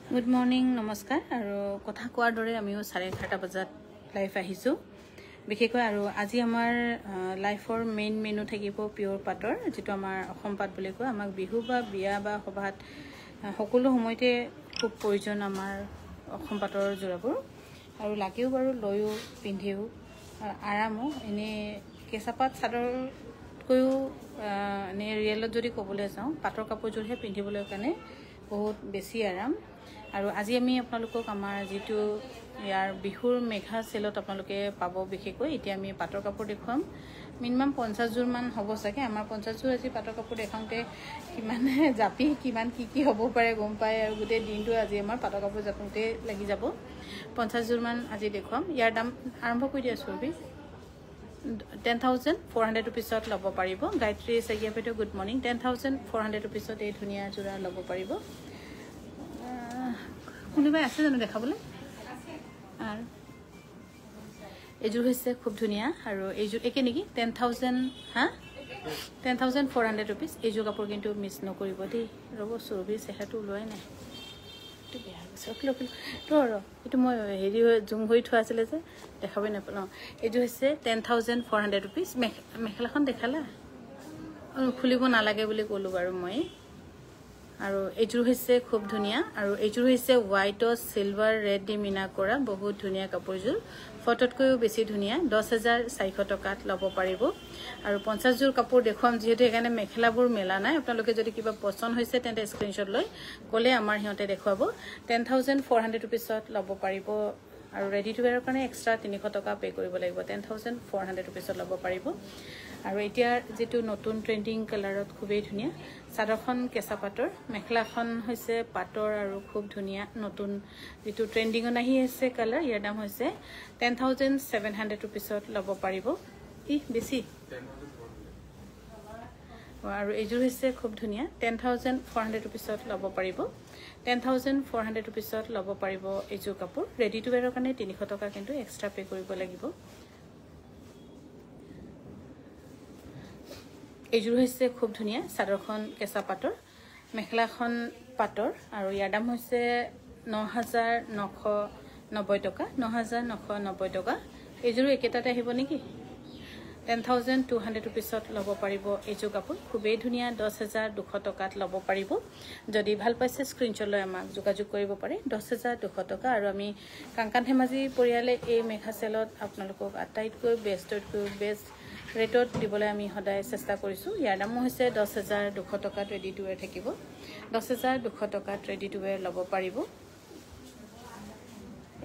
good morning নমস্কাৰ আৰু কথা কোৱাৰ দৰে আমিও 11:30 বজাত লাইভ আহিছোঁ বিশেষকৈ আৰু আজি আমাৰ লাইফৰ মেইন মেনু থাকিব পিয়ৰ পাটৰ যেটো আমাৰ অসম পাট বুলি কয় আমাক বিহু বা বিয়া বা সভাত সকলো সময়তে খুব প্ৰয়োজন আমাৰ অসম পাটৰ জোৰাবোৰ আৰু লাগেও বাৰু লৈও পিন্ধিও আৰামো এনে কেঁচাপাত চাদৰকৈও এনে ৰিয়েলত যদি ক'বলৈ যাওঁ পাটৰ কাপোৰযোৰহে পিন্ধিবলৈ কাৰণে বহুত বেছি আৰাম আৰু আজি আমি আপোনালোকক আমাৰ যেটো ইয়াৰ বিহুৰ মেঘা সেলত আপোনালোকে পাব বিশেষকৈ এতিয়া আমি পাটৰ কাপোৰ দেখুৱাম মিনিমাম 50 জোৰ মান হ'ব চাগে আমাৰ 50 জোৰ আজি পাটৰ কাপোৰ দেখাওঁতে কিমান জাপি কিমান কি হ'ব পাৰে গম পায় আৰু গোটেই দিনটো আজি আমাৰ পাটৰ কাপোৰ জাপোতে লাগি যাব 50 জোৰ মান আজি দেখুৱাম ইয়াৰ দাম আৰম্ভ কৰি দিয়া সুৰবি 10,400 rupeesত ল'ব পাৰিব গায়ত্ৰী সৈয়াপেটো গুড মৰ্নিং 10,400 rupeesত এই ধুনীয়া জোৰা ল'ব পাৰিব কোনোবাই আছে জানো দেখাবলৈ আৰু এইযোৰ হৈছে খুব ধুনীয়া আৰু এইযোৰ একে নেকি 10,000 হা 10,400 rupees এইযোৰ কাপোৰ কিন্তু মিছ নকৰিব দেই ৰ'ব সুৰবি চেহাটো ওলোৱাই নাই এইটো বেয়া হৈছে এইটো মই হেৰি জুম হৈ থোৱা আছিলে যে দেখাবই নাপালোঁ এইযোৰ হৈছে 10,400 rupees মেখেলাখন দেখালা খুলিব নালাগে বুলি ক'লোঁ বাৰু মই আৰু এইযোৰ হৈছে খুব ধুনীয়া আৰু এইযোৰ হৈছে হোৱাইট ও সিলভাৰ ৰেড দি মিনা কৰা বহুত ধুনীয়া কাপোৰযোৰ ফটোতকৈও বেছি ধুনীয়া 10,400 টকাত ল'ব পাৰিব আৰু 50 জোৰ কাপোৰ দেখুৱাম যেহেতু এখানে মেখেলাবোৰ মেলা নাই আপোনালোকে যদি কিবা পছন্দ হৈছে তেন্তে স্ক্ৰিনশ্বট লৈ ক'লে আমাৰ হিহঁতে দেখুৱাব 10,400 rupeesত ল'ব পাৰিব আৰু ৰেডি টু ওয়্যাৰৰ কাৰণে এক্সট্ৰা 300 টকা পে কৰিব লাগিব 10,400 rupeesত ল'ব পাৰিব আৰু এতিয়া যেটো নতুন ট্ৰেন্ডিং কালাৰত খুবেই ধুনীয়া সাদৰখন কেঁচা পাটৰ মেখেলাখন হৈছে পাটৰ আৰু খুব ধুনীয়া নতুন যেটো ট্ৰেন্ডিংত আহি আছে কালাৰ ইয়াৰ দাম হৈছে 10,700 rupeesত ল'ব পাৰিব বেছি আৰু এইযোৰ হৈছে খুব ধুনীয়া 10,400 rupeesত ল'ব পাৰিব 10,400 rupeesত ল'ব পাৰিব এইযোৰ কাপোৰ ৰেডি টু ওয়্যাৰৰ কাৰণে 300 টকা কিন্তু এক্সট্ৰা পে কৰিব লাগিব এইযোৰ হৈছে খুব ধুনীয়া সাদৰখন কেঁচা পাটৰ মেখেলাখন পাটৰ আৰু ইয়াৰ দাম হৈছে 9,990 টকা 9,990 টকা এইযোৰ একেটাতে আহিব নেকি 10,200 rupeesত ল'ব পাৰিব এইযোৰ কাপোৰ খুবেই ধুনীয়া 10,200 টকাত ল'ব পাৰিব যদি ভাল পাইছে স্ক্ৰিনশ্বট লৈ আমাক যোগাযোগ কৰিব পাৰে 10,200 টকা আৰু আমি কাংকান ধেমাজি পৰিয়ালে এই মেঘা সেলত আপোনালোকক আটাইতকৈ বেষ্ট ৰেটত দিবলৈ আমি সদায় চেষ্টা কৰিছো ইয়াৰ দাম হৈছে 10,200 টকাত ৰেডি টু ওয়্যাৰ থাকিব 10,200 টকাত ৰেডি টু ওয়্যাৰ ল'ব পাৰিব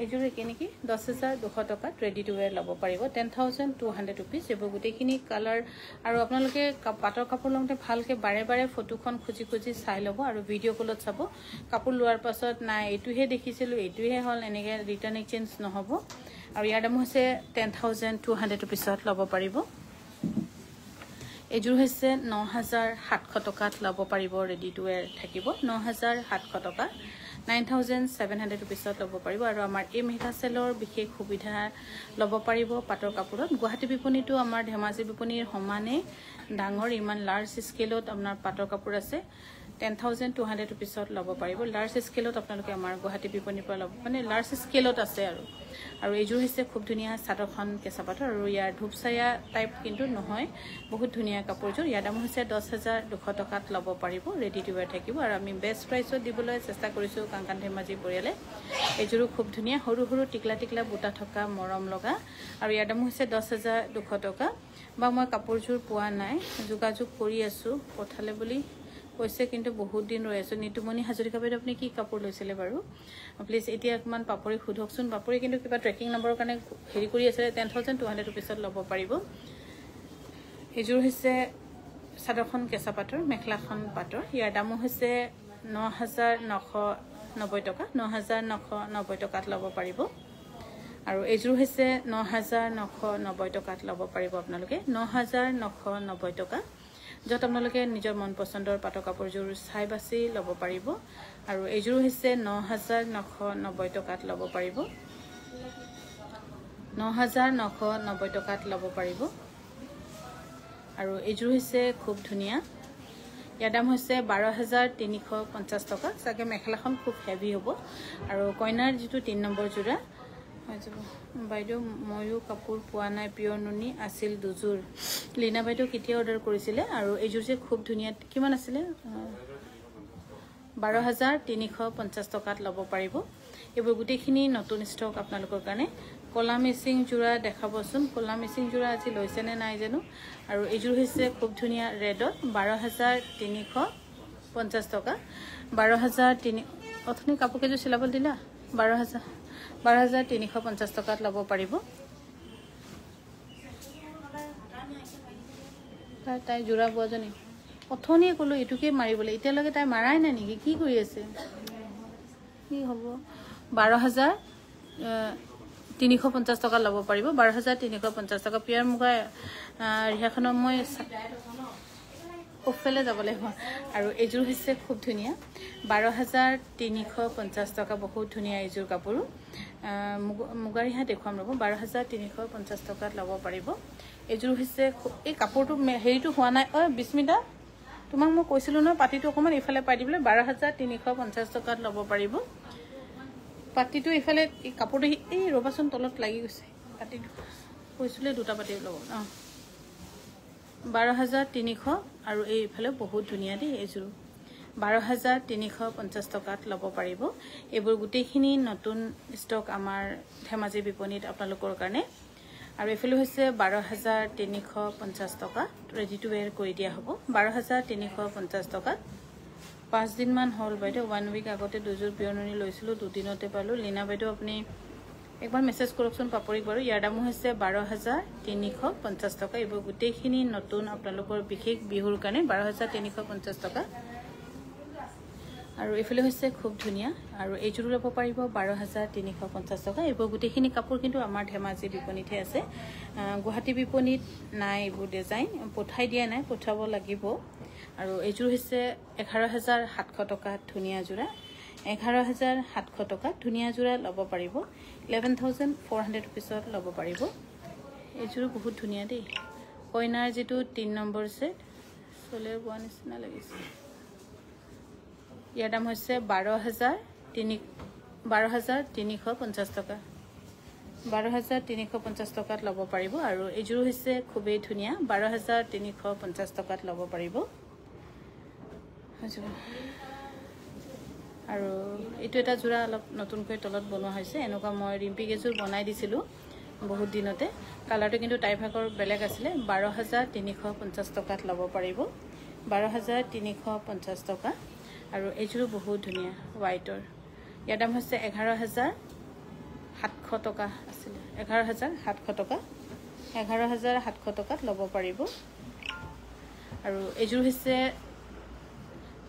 এইযোৰ একে নেকি 10,200 টকাত ৰেডি টু ওয়্যাৰ ল'ব পাৰিব 10,200 rupees এবোৰ গোটেইখিনি কালাৰ আৰু আপোনালোকে পাটৰ কাপোৰ লওঁতে ভালকে বাৰে ফটোখন খুজি চাই ল'ব আৰু ভিডিঅ' কলত চাব কাপোৰ লোৱাৰ পাছত নাই এইটোহে দেখিছিলোঁ এইটোহে হ'ল এনেকৈ ৰিটাৰ্ণ এক্সচেঞ্জ নহ'ব আৰু ইয়াৰ দাম হৈছে 10,200 rupeesত ল'ব পাৰিব এইযোৰ হৈছে 9,700 টকাত ল'ব পাৰিব ৰেডি টু ওয়্যাৰ থাকিব 9,700 টকা 9,700 rupeesত ল'ব পাৰিব আৰু আমাৰ এই মেঘা সেলৰ বিশেষ সুবিধা ল'ব পাৰিব পাটৰ কাপোৰত গুৱাহাটী বিপণীটো আমাৰ ধেমাজি বিপণীৰ সমানে ডাঙৰ ইমান লাৰ্জ স্কেলত আপোনাৰ পাটৰ কাপোৰ আছে 10,200 rupeesত ল'ব পাৰিব লাৰ্জ স্কেলত আপোনালোকে আমাৰ গুৱাহাটী বিপণীৰ পৰা ল'ব মানে লাৰ্জ স্কেলত আছে আৰু এইযোৰ হৈছে খুব ধুনীয়া সাদৰখন কেঁচা পাটৰ আৰু ইয়াৰ ধূপচায়া টাইপ কিন্তু নহয় বহুত ধুনীয়া কাপোৰযোৰ ইয়াৰ দাম হৈছে 10,200 টকাত ল'ব পাৰিব ৰেডি টু ওয়্যাৰ থাকিব আৰু আমি বেষ্ট প্ৰাইচত দিবলৈ চেষ্টা কৰিছোঁ কাংকান ধেমাজি পৰিয়ালে এইযোৰো খুব ধুনীয়া সৰু টিকলা বুটা থকা মৰম লগা আৰু ইয়াৰ দাম হৈছে 10,200 টকা বা মই কাপোৰযোৰ পোৱা নাই যোগাযোগ কৰি আছো পঠালে বুলি কৈছে কিন্তু বহুত দিন ৰৈ আছো নিতুমণি হাজৰিকা বাইদেউ আপুনি কি কাপোৰ লৈছিলে বাৰু প্লিজ এতিয়া অকমান পাপৰি খুধকচোন পাপৰি কিন্তু কিবা ট্ৰেকিং নম্বৰৰ কাৰণে হেৰি কৰি আছে 10,200 rupeesত ল'ব পাৰিব এইযোৰ হৈছে সাদৰখন কেঁচা পাটৰ মেখেলাখন পাটৰ ইয়াৰ দামো হৈছে 9,990 টকা 9,990 টকাত ল'ব পাৰিব আৰু এইযোৰ হৈছে 9,990 টকাত ল'ব পাৰিব আপোনালোকে 9,990 টকা য'ত আপোনালোকে নিজৰ মন পছন্দৰ পাটৰ কাপোৰযোৰ চাই বাছি ল'ব পাৰিব আৰু এইযোৰ হৈছে 9,990 টকাত ল'ব পাৰিব 9,990 টকাত ল'ব পাৰিব আৰু এইযোৰ হৈছে খুব ধুনীয়া ইয়াৰ দাম হৈছে 12,350 টকা চাগে মেখেলাখন খুব হেভি হ'ব আৰু কইনাৰ যেটো 3 নম্বৰ জোৰা হৈ যাব বাইদেউ ময়ো কাপোৰ পোৱা নাই পিয়ৰ নুনি আছিল দুজোৰ লীনা বাইদেউ কেতিয়া অৰ্ডাৰ কৰিছিলে আৰু এইজোৰ যে খুব ধুনিয়া কিমান আছিল 12,350 টকাত ল'ব পাৰিব এবোৰ গুটেখিনি নতুন ষ্টক আপোনালোকৰ কাৰণে কলা মিচিং জোৰা দেখাবচোন কলা মিচিং জোৰা আজি লৈছে নে নাই জানো আৰু এইজোৰ হৈছে খুব ধুনিয়া ৰেডত 12,350 টকা 12,300 অথনি কাপোৰ কেজো চিলাবল দিলা 12,350 টকাত ল'ব পাৰিব তাই জোৰা বুৱাজনী অথনিয়ে ক'লো এটুকে মাৰিবলৈ এতিয়ালৈকে তাই মাৰাই নাই নেকি কি কৰি আছে কি হ'ব 12,350 টকা ল'ব পাৰিব 12,350 টকা পিয়াৰ মুগা ৰিহাখনৰ মই ওফেলে যাব লাগিব আৰু এইজোৰ হৈছে খুব ধুনিয়া 12,350 টকা বহুত ধুনিয়া এইজোৰ কাপোৰ মুগা ৰিহা দেখুৱাম ৰ'ব 12,350 টকাত ল'ব পাৰিব এইজোৰ হৈছে এই কাপোৰটো হেৰিটো হোৱা নাই বিস্মিতা তোমাক মই কৈছিলো ন পাটিটো অকমান ইফালে পাই দিবলৈ 12,350 টকাত ল'ব পাৰিব পাটিটো ইফালে এই কাপোৰটো এই ৰবাচন তলত লাগি গৈছে পাটিটো কৈছিলে দুটা পাটি ল'ব 12,300 আৰু এই ইফালে বহুত ধুনিয়া দেই এইজোৰ 12,350 টকাত ল'ব পাৰিব এবোৰ গুটেখিনি নতুন ষ্টক আমাৰ ধেমাজি বিপণীত আপোনালোকৰ কাৰণে আৰু এফালে হৈছে 12,350 টকা ৰেডি টু ওয়্যাৰ কৰি দিয়া হ'ব 12,350 টকা 5 দিন মান হ'ল বাইদেউ 1 উইক আগতে দুজোৰ পিয়ননি লৈছিলো দুদিনতে পালো লীনা বাইদেউ আপুনি একবাৰ মেসেজ কৰকচোন পাপৰিক বাৰু ইয়াৰ দাম হৈছে 12,350 টকা এবোৰ গুটেখিনি নতুন আপোনালোকৰ বিশেষ বিহুৰ কাৰণে 12,350 টকা আৰু এফালে হৈছে খুব ধুনিয়া আৰু এইজোৰ ল'ব পাৰিব 12,350 টকা এবোৰ গুটেখিনি কাপোৰ কিন্তু আমাৰ ধেমাজি বিপণীতে আছে গুৱাহাটী বিপণীত নাই এবোৰ ডিজাইন পঠাই দিয়া নাই পঠাব লাগিব আৰু এইজোৰ হৈছে 11,700 টকা ধুনিয়া জোৰা 11,700 টকা ধুনিয়া জোৰা ল'ব পাৰিব 11,400 পিছত ল'ব পাৰিব এইজোৰ বহুত ধুনিয়া দেই কইনাৰ যেটো 3 নম্বৰ সেট সোলেৰ বোৱা নিচিনা লাগিছে ইয়াৰ দাম হৈছে 12,350 টকা 12,350 টকাত ল'ব পাৰিব আৰু এইজোৰ হৈছে খুবেই ধুনিয়া 12,350 টকাত ল'ব পাৰিব আৰু এটো এটা জোৰা অলপ নতুনকৈ তলত বনোৱা হৈছে এনেকুৱা মই ৰিম্পি কেজোৰ বনাই দিছিলো বহুত দিনতে কালাৰটো কিন্তু টাইভাকৰ বেলেগ আছিল 12,350 টকাত ল'ব পাৰিব 12,350 টকা আৰু এইজোৰ বহুত ধুনিয়া হোৱাইটৰ ইয়াৰ দাম হৈছে 11,700 টকা আছিল 11,700 টকা 11,700 টকাত ল'ব পাৰিব আৰু এইজোৰ হৈছে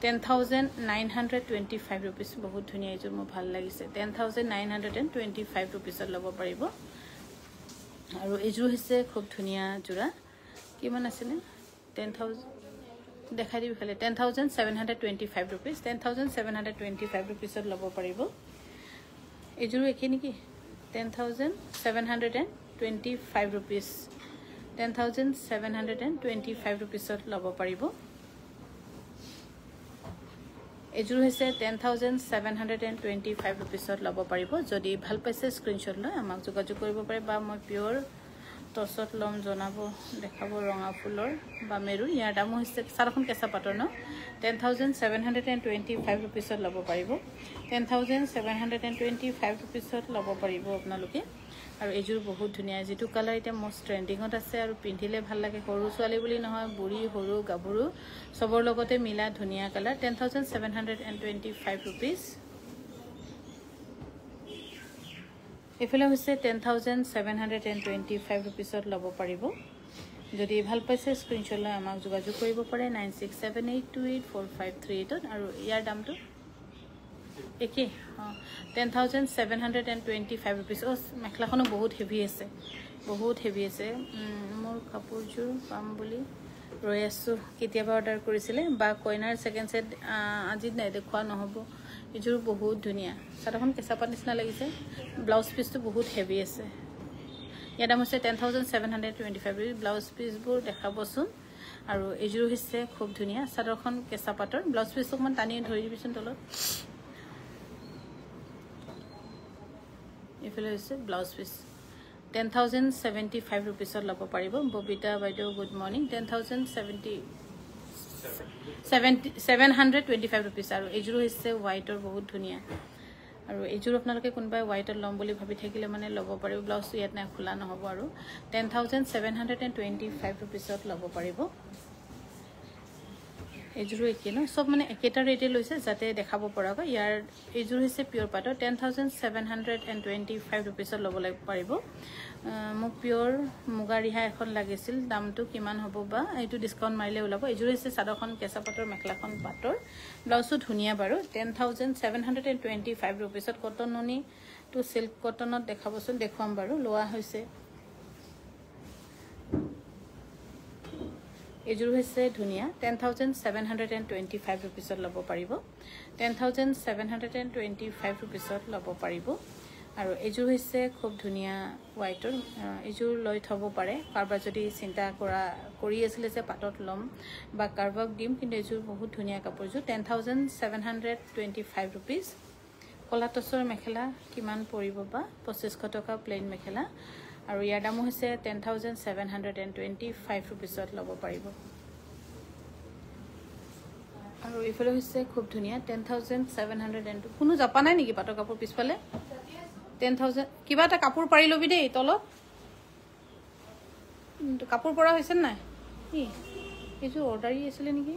10,925 rupees বহুত ধুনিয়া এইজোৰ মোৰ ভাল লাগিছে 10,925 rupeesত ল'ব পাৰিব আৰু এইজোৰ হৈছে খুব ধুনিয়া জোৰা কিমান আছিল 10,000 দেখাই দিবি খালি 10,725 rupees 10,725 rupeesত ল'ব পাৰিব এইজোৰ একে নেকি 10,725 rupees 10,725 rupeesত ল'ব পাৰিব এইজোৰ হৈছে 10,725 rupeesত ল'ব পাৰিব যদি ভাল পাইছে স্ক্ৰিনশ্বট লৈ আমাক যোগাযোগ কৰিব পাৰে বা মই পিয়ৰ টছত লম জনাব দেখাব ৰঙা ফুলৰ বা মেৰুন ইয়াৰ দাম হৈছে সাৰখন কেঁচা পাটৰ ন 10,725 rupeesত ল'ব পাৰিব 10,725 rupeesত ল'ব পাৰিব আপোনালোকে আৰু এইজোৰ বহুত ধুনিয়া যেটো কালাৰ এটা মোস্ট ট্ৰেন্ডিংত আছে আৰু পিন্ধিলে ভাল লাগে সৰু ছোৱালী বুলি নহয় বুঢ়ী সৰু গাভৰু সবৰ লগতে মিলা ধুনিয়া কালাৰ 10,725 rupees এফালে হৈছে 10,725 rupeesত ল'ব পাৰিব যদি ভাল পাইছে স্ক্ৰিনশ্বট লৈ আমাক যোগাযোগ কৰিব পাৰে 9678284538 আৰু ইয়াৰ দামটো একে 10,725 rupees মেখলাখনো বহুত হেভি আছে মোৰ কাপোৰজোৰ পাম বুলি ৰৈ আছো কেতিয়াবা অৰ্ডাৰ কৰিছিলে বা কইনাৰ সেকেন্ড সেট আজি নাই দেখুৱা নহব এইজোৰ বহুত ধুনিয়া সাৰখন কেঁচা পাট নিচিনা লাগিছে ব্লাউজ পিসটো বহুত হেভি আছে ইয়াৰ দাম হৈছে 10,725 ব্লাউজ পিচবোৰ দেখাবচোন আৰু এইযোৰ হৈছে খুব ধুনীয়া চাদৰখন কেঁচা পাটৰ ব্লাউজ পিচ অকমান টানি ধৰি দিবিচোন তলত এফালে হৈছে ব্লাউজ পিচ 10,075 rupees ল'ব পাৰিব ববিতা বাইদেউ গুড মৰ্নিং 10,725 rupees আৰু এইযোৰ হৈছে হোৱাইটৰ বহুত ধুনীয়া আৰু এইযোৰ আপোনালোকে কোনবাই হোৱাইটৰ ল'ম বুলি ভাবি থাকিলে মানে ল'ব পাৰিব ব্লাউজটো ইয়াত নাই খোলা নহ'ব আৰু 10,725 rupees ল'ব পাৰিব এইযোৰো একে ন সব মানে একেটা ৰেটে লৈছে যাতে দেখাব পৰাকৈ ইয়াৰ এইযোৰ হৈছে পিয়ৰ পাটৰ 10,725 rupees ল'ব পাৰিব মোক পিয়ৰ মুগা ৰিহা এখন লাগিছিল দামটো কিমান হ'ব বা এইটো ডিসকাউন্ট মাৰিলে ওলাব এইযোৰ হৈছে চাদৰখন কেঁচা পাটৰ মেখেলাখন পাটৰ ব্লাউজটো ধুনীয়া বাৰু 10,725 rupees কটন ননি টু সিল্ক কটনত দেখাবচোন দেখুৱাম বাৰু লোৱা হৈছে এইযোৰ হৈছে ধুনীয়া 10,725 rupees ল'ব পাৰিব 10,725 rupees ল'ব পাৰিব আৰু এইযোৰ হৈছে খুব ধুনীয়া হোৱাইটৰ এইযোৰ লৈ থব পাৰে কাৰবাৰ যদি চিন্তা কৰি আছিল যে পাটত লম বা কাৰবাক দিম কিন্তু এইযোৰ বহুত ধুনীয়া কাপোৰযোৰ 10,725 rupees কলা টছৰ মেখেলা কিমান পৰিব বা 2500 টকা প্লেন মেখেলা আৰু ইয়াৰ দাম হৈছে 10,725 rupees ল'ব পাৰিব আৰু ইফালে হৈছে খুব ধুনীয়া 10,702 কোনো জাপা নাই নেকি পাটৰ কাপোৰ পিছফালে 10,000 কিবা এটা কাপোৰ পাৰি লবি দেই তলত কাপোৰ পৰা হৈছে নাই কি এইটো অৰ্ডাৰি আছিল নেকি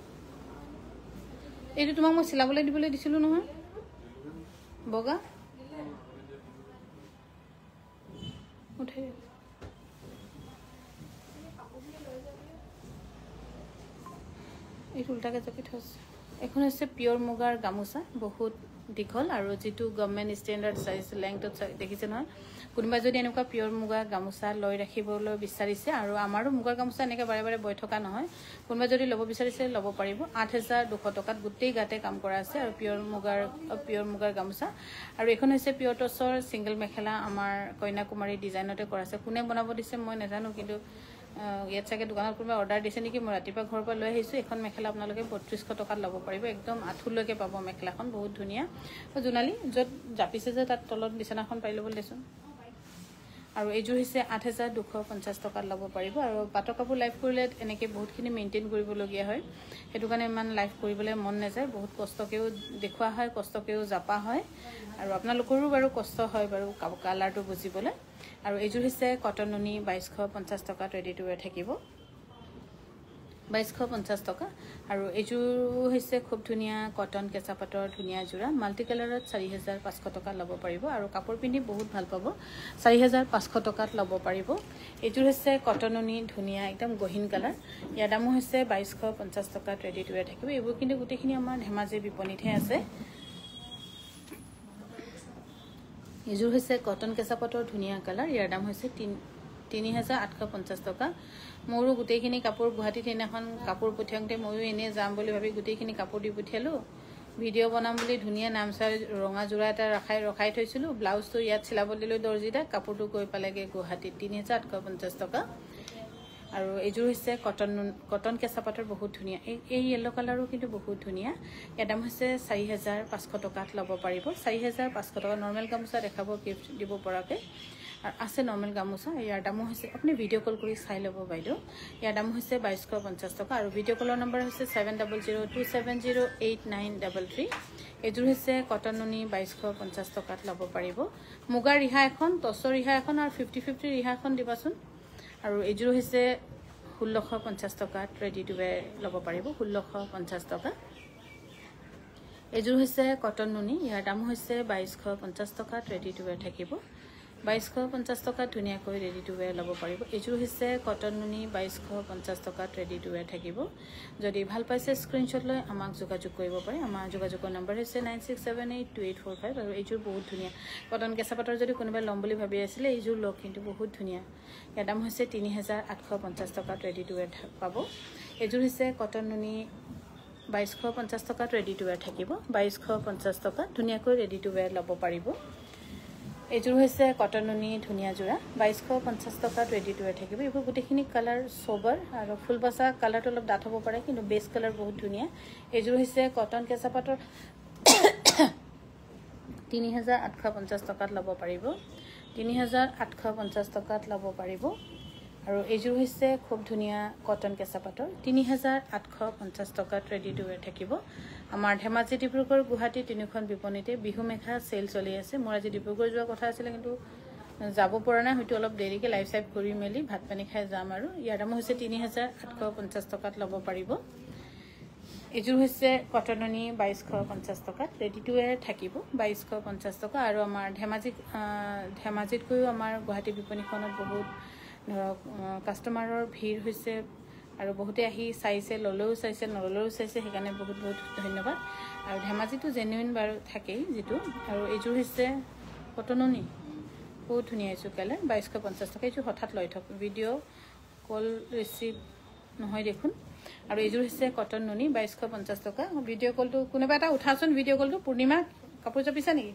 এইটো তোমাক মই চিলাবলৈ দিবলৈ দিছিলো নহয় বগা উঠাই এইটো উল্টাকে জাপি থৈছে এখন হৈছে পিয়ৰ মুগাৰ গামোচা বহুত দীঘল আৰু যেটো গভৰ্নমেন্ট ষ্টেণ্ডাৰ্ড সাইজ লেংথত দেখিছে নহয় কোনবা যদি এনেকুৱা পিয়ৰ মুগা গামোচা লৈ ৰাখিবলৈ বিচাৰিছে আৰু আমাৰো মুগাৰ গামোচা এনেকৈ বাৰে বাৰে বৈ থকা নহয় কোনবা যদি ল'ব বিচাৰিছে ল'ব পাৰিব 8,200 টকাত গোটেই গাতে কাম কৰা আছে আৰু পিয়ৰ মুগাৰ গামোচা আৰু এখন হৈছে পিয়ৰ টছৰ সিঙ্গেল মেখেলা আমাৰ কইনাকুমাৰী ডিজাইনতে কৰা আছে কোনে বনাব দিছে মই নাজানো কিন্তু ইয়াত চাগে দোকানত কোনবা অৰ্ডাৰ দিছে নেকি মই ৰাতিপুৱা ঘৰৰ পৰা লৈ আহিছো এখন মেখেলা আপোনালোকে 3200 টকাত ল'ব পাৰিব একদম আঠুলৈকে পাব মেখেলাখন বহুত ধুনীয়া জোনালি যত জাপিছে যে তাত তলত বিছনাখন পাই ল'ব লেছো আৰু এইযোৰ হৈছে 8,250 টকাত ল'ব পাৰিব আৰু পাটৰ কাপোৰ লাইভ কৰিলে এনেকে বহুতখিনি মেইনটেইন কৰিবলগীয়া হয় হেতু কাৰণে ইমান লাইভ কৰিবলৈ মন নাযায় বহুত কষ্টকেও দেখুৱা হয় কষ্টকেও জাপা হয় আৰু আপোনালোকৰো বাৰু কষ্ট হয় বাৰু কালাৰটো বুজিবলৈ আৰু এইযোৰ হৈছে কটন নুনি 2,250 টকাত ৰেডি টু ৱেৰ থাকিব 2,250 টকা আৰু এইযোৰ হৈছে খুব ধুনীয়া কটন কেঁচা পাটৰ ধুনীয়া জোৰা মাল্টি কালাৰত 4,500 টকা ল'ব পাৰিব আৰু কাপোৰ পিন্ধি বহুত ভাল পাব 4,500 টকাত ল'ব পাৰিব এইযোৰ হৈছে কটন নুনি ধুনীয়া একদম গহীন কালাৰ ইয়াৰ দাম হৈছে 2,250 টকাত ৰেডি টু ৱেৰ থাকিব এইবোৰ কিন্তু গোটেইখিনি আমাৰ ধেমাজি বিপণীতহে আছে এইযোৰ হৈছে কটন কেঁচা পাটৰ ধুনীয়া কালাৰ ইয়াৰ দাম হৈছে 3,850 টকা মোৰো গোটেইখিনি কাপোৰ গুৱাহাটীত এখন কাপোৰ পঠিয়াওঁতে ময়ো এনে যাম বুলি ভাবি গোটেইখিনি কাপোৰ দি পঠিয়ালো ভিডিঅ' বনাম বুলি ধুনীয়া নামচাই ৰঙা জোৰা এটা ৰখাই থৈছিলো ব্লাউজটো ইয়াত চিলাব দিলো দৰ্জিটা কাপোৰটো গৈ পালেগে গুৱাহাটীত 3,850 টকা আৰু এইযোৰ হৈছে কটন কেঁচা পাটৰ বহুত ধুনীয়া এই ইয়েলো কালাৰো কিন্তু বহুত ধুনীয়া ইয়াৰ দাম হৈছে 4,500 টকাত ল'ব পাৰিব 4,500 টকা নৰ্মেল গামোচা দেখাব গিফ্ট দিব পৰাকে আৰু আছে নৰ্মেল গামোচা ইয়াৰ দাম হৈছে আপুনি ভিডিঅ' কল কৰি চাই ল'ব বাইদেউ ইয়াৰ দাম হৈছে 2,250 টকা আৰু ভিডিঅ' কলৰ নম্বৰ হৈছে 7002708933 এইযোৰ হৈছে কটন নুনি 2,250 টকাত ল'ব পাৰিব মুগা ৰিহা এখন টছৰ ৰিহা এখন আৰু 50-50 ৰিহা এখন দিবাচোন আৰু এইযোৰ হৈছে 1,650 টকাত ৰেডি টু ৱেৰ ল'ব পাৰিব 1,650 টকা এইযোৰ হৈছে কটন নুনি ইয়াৰ দাম হৈছে 2,250 টকাত ৰেডি টু ৱেৰ থাকিব 2,250 টকাত ধুনীয়াকৈ ৰেডি টু ৱেৰ ল'ব পাৰিব এইযোৰ হৈছে কটন নুনি 2,250 টকাত ৰেডি টু ৱেৰ থাকিব যদি ভাল পাইছে স্ক্ৰিনশ্বট লৈ আমাক যোগাযোগ কৰিব পাৰে আমাৰ যোগাযোগৰ নম্বৰ হৈছে 96782845 আৰু এইযোৰ বহুত ধুনীয়া কটন কেঁচা পাটৰ যদি কোনোবাই ল'ম বুলি ভাবি আছিলে এইযোৰ লওক কিন্তু বহুত ধুনীয়া ইয়াৰ দাম হৈছে 3,850 টকাত ৰেডি টু ৱেৰ পাব এইযোৰ হৈছে কটন নুনি 2,250 টকাত ৰেডি টু ৱেৰ থাকিব 2,250 টকা ধুনীয়াকৈ ৰেডি টু ৱেৰ ল'ব পাৰিব এইযোৰ হৈছে কটন নুনি ধুনীয়া যোৰা 2250 টকাত ৰেডি টু ৱেৰ থাকিব এইবোৰ গোটেইখিনি কালাৰ সোবৰ আৰু ফুল বসা কালাৰটো অলপ ডাঠ হ'ব পাৰে কিন্তু বেস কালাৰ বহুত ধুনীয়া এইযোৰ হৈছে কটন কেঁচা পাটৰ 3850 টকাত ল'ব পাৰিব 3850 টকাত ল'ব পাৰিব আৰু এইযোৰ হৈছে খুব ধুনীয়া কটন কেঁচা পাটৰ 3850 টকাত ৰেডি টু ৱেৰ থাকিব আমাৰ ধেমাজি ডিব্ৰুগড় গুৱাহাটী তিনিখন বিপণীতে বিহু মেখা সেল চলি আছে মোৰ আজি ডিব্ৰুগড় যোৱা কথা আছিল কিন্তু যাব পৰা নাই হয়তো অলপ দেৰিকে লাইভ সাইভ কৰি মেলি ভাত পানী খাই যাম আৰু ইয়াৰ দাম হৈছে 3850 টকাত ল'ব পাৰিব এইযোৰ হৈছে কটন নুনি 2250 টকাত ৰেডি টু ৱেৰ থাকিব 2250 টকা আৰু আমাৰ ধেমাজিতকৈও আমাৰ গুৱাহাটী বিপণীখনত বহুত ধৰক কাস্টমাৰৰ ভিৰ হৈছে আৰু বহুতে আহি চাইছে ললেও চাইছে নললেও চাইছে সেইকাৰণে বহুত বহুত ধন্যবাদ আৰু ধেমাজিটো জেনুইন বাৰু থাকেই যেটো আৰু এইযোৰ হৈছে কটন নুনি বহুত ধুনীয়া এইযোৰ কালাৰ 2250 টকা এইযোৰ হঠাৎ লৈ থক ভিডিঅ' কল ৰিচিভ নহয় দেখোন আৰু এইযোৰ হৈছে কটন নুনি 2250 টকা ভিডিঅ' কলটো কোনোবা এটা উঠাচোন ভিডিঅ' কলটো পূৰ্ণিমা কাপোৰ জাপিছা নেকি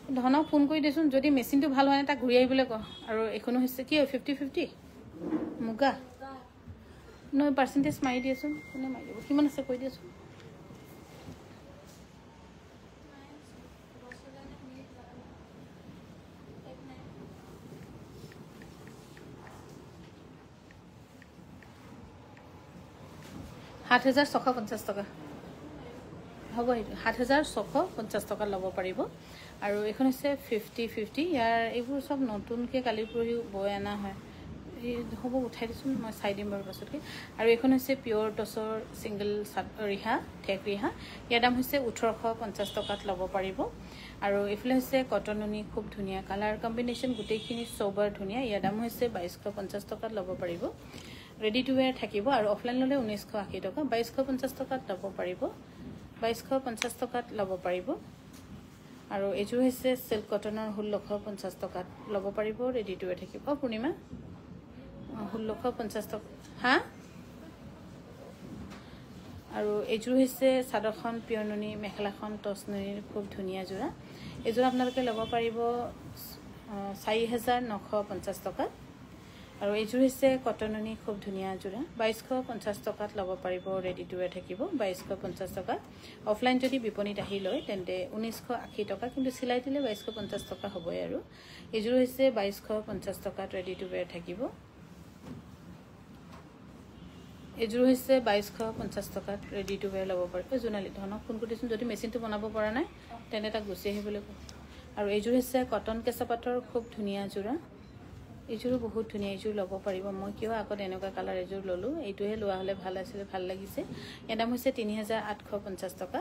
ধনক ফোন কৰি দেচোন যদি মেচিনটো ভাল হয় না তা ঘূৰি আহিবলৈ ক আৰু এখনো হৈছে কি 50-50 মুগা নয় পাৰ্চেন্টেজ মাৰি দিয়েচোন কোনে মাৰি দিব কিমান আছে কৈ দিয়েচোন $7,650 টকা হ'ব 7,650 টকা ল'ব পাৰিব আৰু এখন হৈছে 50-50 ইয়াৰ এইবোৰ সব নতুনকৈ কালি পৰহি বৈ আনা হয় হ'ব উঠাই দিছোঁ মই চাই দিম বাৰু পাছতকৈ আৰু এখন হৈছে পিয়ৰ টছৰ সিংগল ৰিহা ঠেক ৰিহা ইয়াৰ দাম হৈছে 1850 টকাত ল'ব পাৰিব আৰু এইফালে হৈছে কটন নুনি খুব ধুনীয়া কালাৰ কম্বিনেশ্যন গোটেইখিনি সোবৰ ধুনীয়া ইয়াৰ দাম হৈছে 2250 টকাত ল'ব পাৰিব ৰেডি টু ৱেৰ থাকিব আৰু অফলাইন ল'লে 1980 টকা 2250 টকাত ল'ব পাৰিব 2250 টকাত ল'ব পাৰিব আৰু এইযোৰ হৈছে সিল্ক কটনৰ 1650 টকাত ল'ব পাৰিব ৰেডি টু ৱেৰ থাকিব পূৰ্ণিমা 1650 টকা হা আৰু এইযোৰ হৈছে সাদৰখন পিয়ৰ নুনি মেখেলাখন টছ নুনিৰ খুব ধুনীয়া যোৰা এইযোৰ আপোনালোকে ল'ব পাৰিব 4950 টকা আৰু এইযোৰ হৈছে কটন নুনি খুব ধুনীয়া যোৰা 2250 টকাত ল'ব পাৰিব ৰেডি টু ৱেৰ থাকিব 2250 টকা অফলাইন যদি বিপণীত আহি লয় তেন্তে 1980 টকা কিন্তু সিলাই দিলে 2250 টকা হ'বই আৰু এইযোৰ হৈছে 2250 টকাত ৰেডি টু ৱেৰ থাকিব এইযোৰ হৈছে 2250 টকাত ৰেডি টু ৱেৰ ল'ব পাৰিব জোনালী ধনক ফোন কৰিছোঁ যদি মেচিনটো বনাব পৰা নাই তেনে তাক গুচি আহিবলৈ আৰু এইযোৰ হৈছে কটন কেঁচা পাটৰ খুব ধুনীয়া যোৰা এইযোৰো বহুত ধুনীয়া এইযোৰ ল'ব পাৰিব মই কিয় আগত এনেকুৱা কালাৰ এইযোৰ ল'লো এইটোহে লোৱা হ'লে ভাল আছিল ভাল লাগিছে ইয়াৰ দাম হৈছে 3850 টকা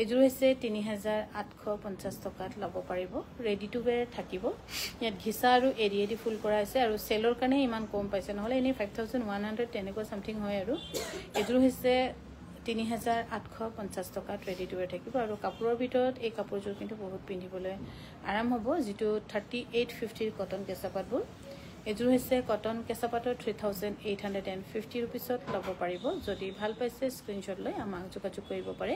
এইযোৰ হৈছে 3850 টকাত ল'ব পাৰিব ৰেডি টু ৱেৰ থাকিব ইয়াত ঘিচা আৰু এৰিয়েদি ফুল কৰা আছে আৰু সেলৰ কাৰণে ইমান কম পাইছে নহলে এনে 5100 তেনেকুৱা সামথিং হয় আৰু এইযোৰ হৈছে 3850 টকাত ৰেডি টু ৱেৰ থাকিব আৰু কাপোৰৰ ভিতৰত এই কাপোৰযোৰ কিন্তু বহুত পিন্ধিবলৈ আৰাম হ'ব যেটো 3850 কটন কেঁচা পাটবোৰ এইযোৰ হৈছে কটন কেঁচা পাটৰ 3850 रुपीसত ল'ব পাৰিব যদি ভাল পাইছে স্ক্ৰিনশ্বট লৈ আমাক যোগাযোগ কৰিব পাৰে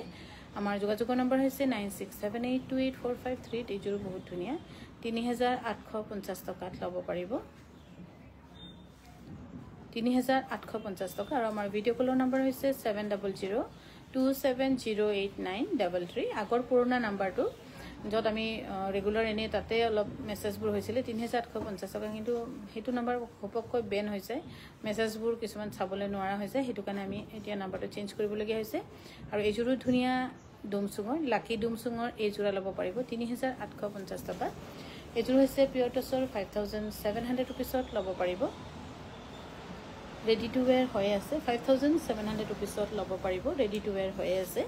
আমাৰ যোগাযোগৰ নম্বৰ হৈছে 9678284538 এইযোৰ বহুত ধুনীয়া 3850 টকাত ল'ব পাৰিব 3850 টকা আৰু আমাৰ ভিডিঅ' কলৰ নম্বৰ হৈছে 7002708933 আগৰ পুৰণা নম্বৰটো যত আমি ৰেগুলাৰ এনে তাতে অলপ মেছেজবোৰ হৈছিল 3850 টকা কিন্তু হেতু নম্বৰ হপককৈ বেন হৈছে মেছেজবোৰ কিছুমান চাবলৈ নোৱাৰা হৈছে হেতু কাৰণে আমি এতিয়া নম্বৰটো চেঞ্জ কৰিবলগীয়া হৈছে আৰু এইযোৰো ধুনীয়া ডুমসুঙৰ লাকি ডুমসুঙৰ এই জোৰা ল'ব পাৰিব 3850 টকা এইযোৰ হৈছে পিয়ৰ টছৰ 5700 रुपीसত ল'ব পাৰিব ৰেডি টু ৱেৰ হৈ আছে 5700 रुपीसত ল'ব পাৰিব ৰেডি টু ৱেৰ হৈ আছে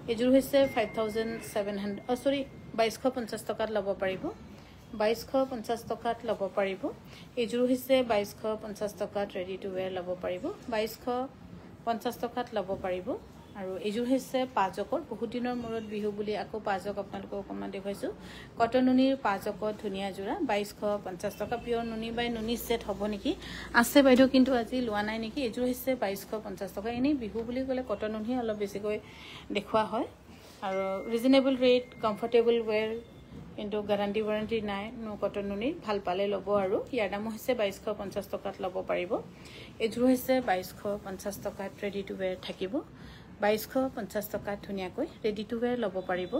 এইযোৰ হৈছে 5700 সৰি 2250 টকাত ল'ব পাৰিব 2250 টকাত ল'ব পাৰিব এইযোৰ হৈছে 2250 টকাত ৰেডি টু ৱেৰ ল'ব পাৰিব 2250 টকাত ল'ব পাৰিব আৰু এইযোৰ হৈছে পাজকৰ বহুত দিনৰ মূৰত বিহু বুলি আকৌ পাজক আপোনালোকক অকমান দেখাইছো কটন নুনিৰ পাজকৰ ধুনীয়া জোৰা 2250 টকা পিয়ৰ নুনি বাই নুনি সেট হ'ব নেকি আছে বাইদেউ কিন্তু আজি লোৱা নাই নেকি এইযোৰ হৈছে 2250 টকা এনে বিহু বুলি ক'লে কটন নুনি অলপ বেছিকৈ দেখুৱা হয় আৰু ৰিজনেবল ৰেট কমফৰ্টেবল ৱেৰ কিন্তু গ্যাৰান্টি ওয়াৰেন্টি নাই নো কটন নুনি ভাল পালে ল'ব আৰু ইয়াৰ দাম হৈছে 2250 টকাত ল'ব পাৰিব এযোৰ হৈছে 2250 টকাত ৰেডি টু ওয়্যাৰ থাকিব 2250 টকাত ধুনিয়াকৈ ৰেডি টু ওয়্যাৰ ল'ব পাৰিব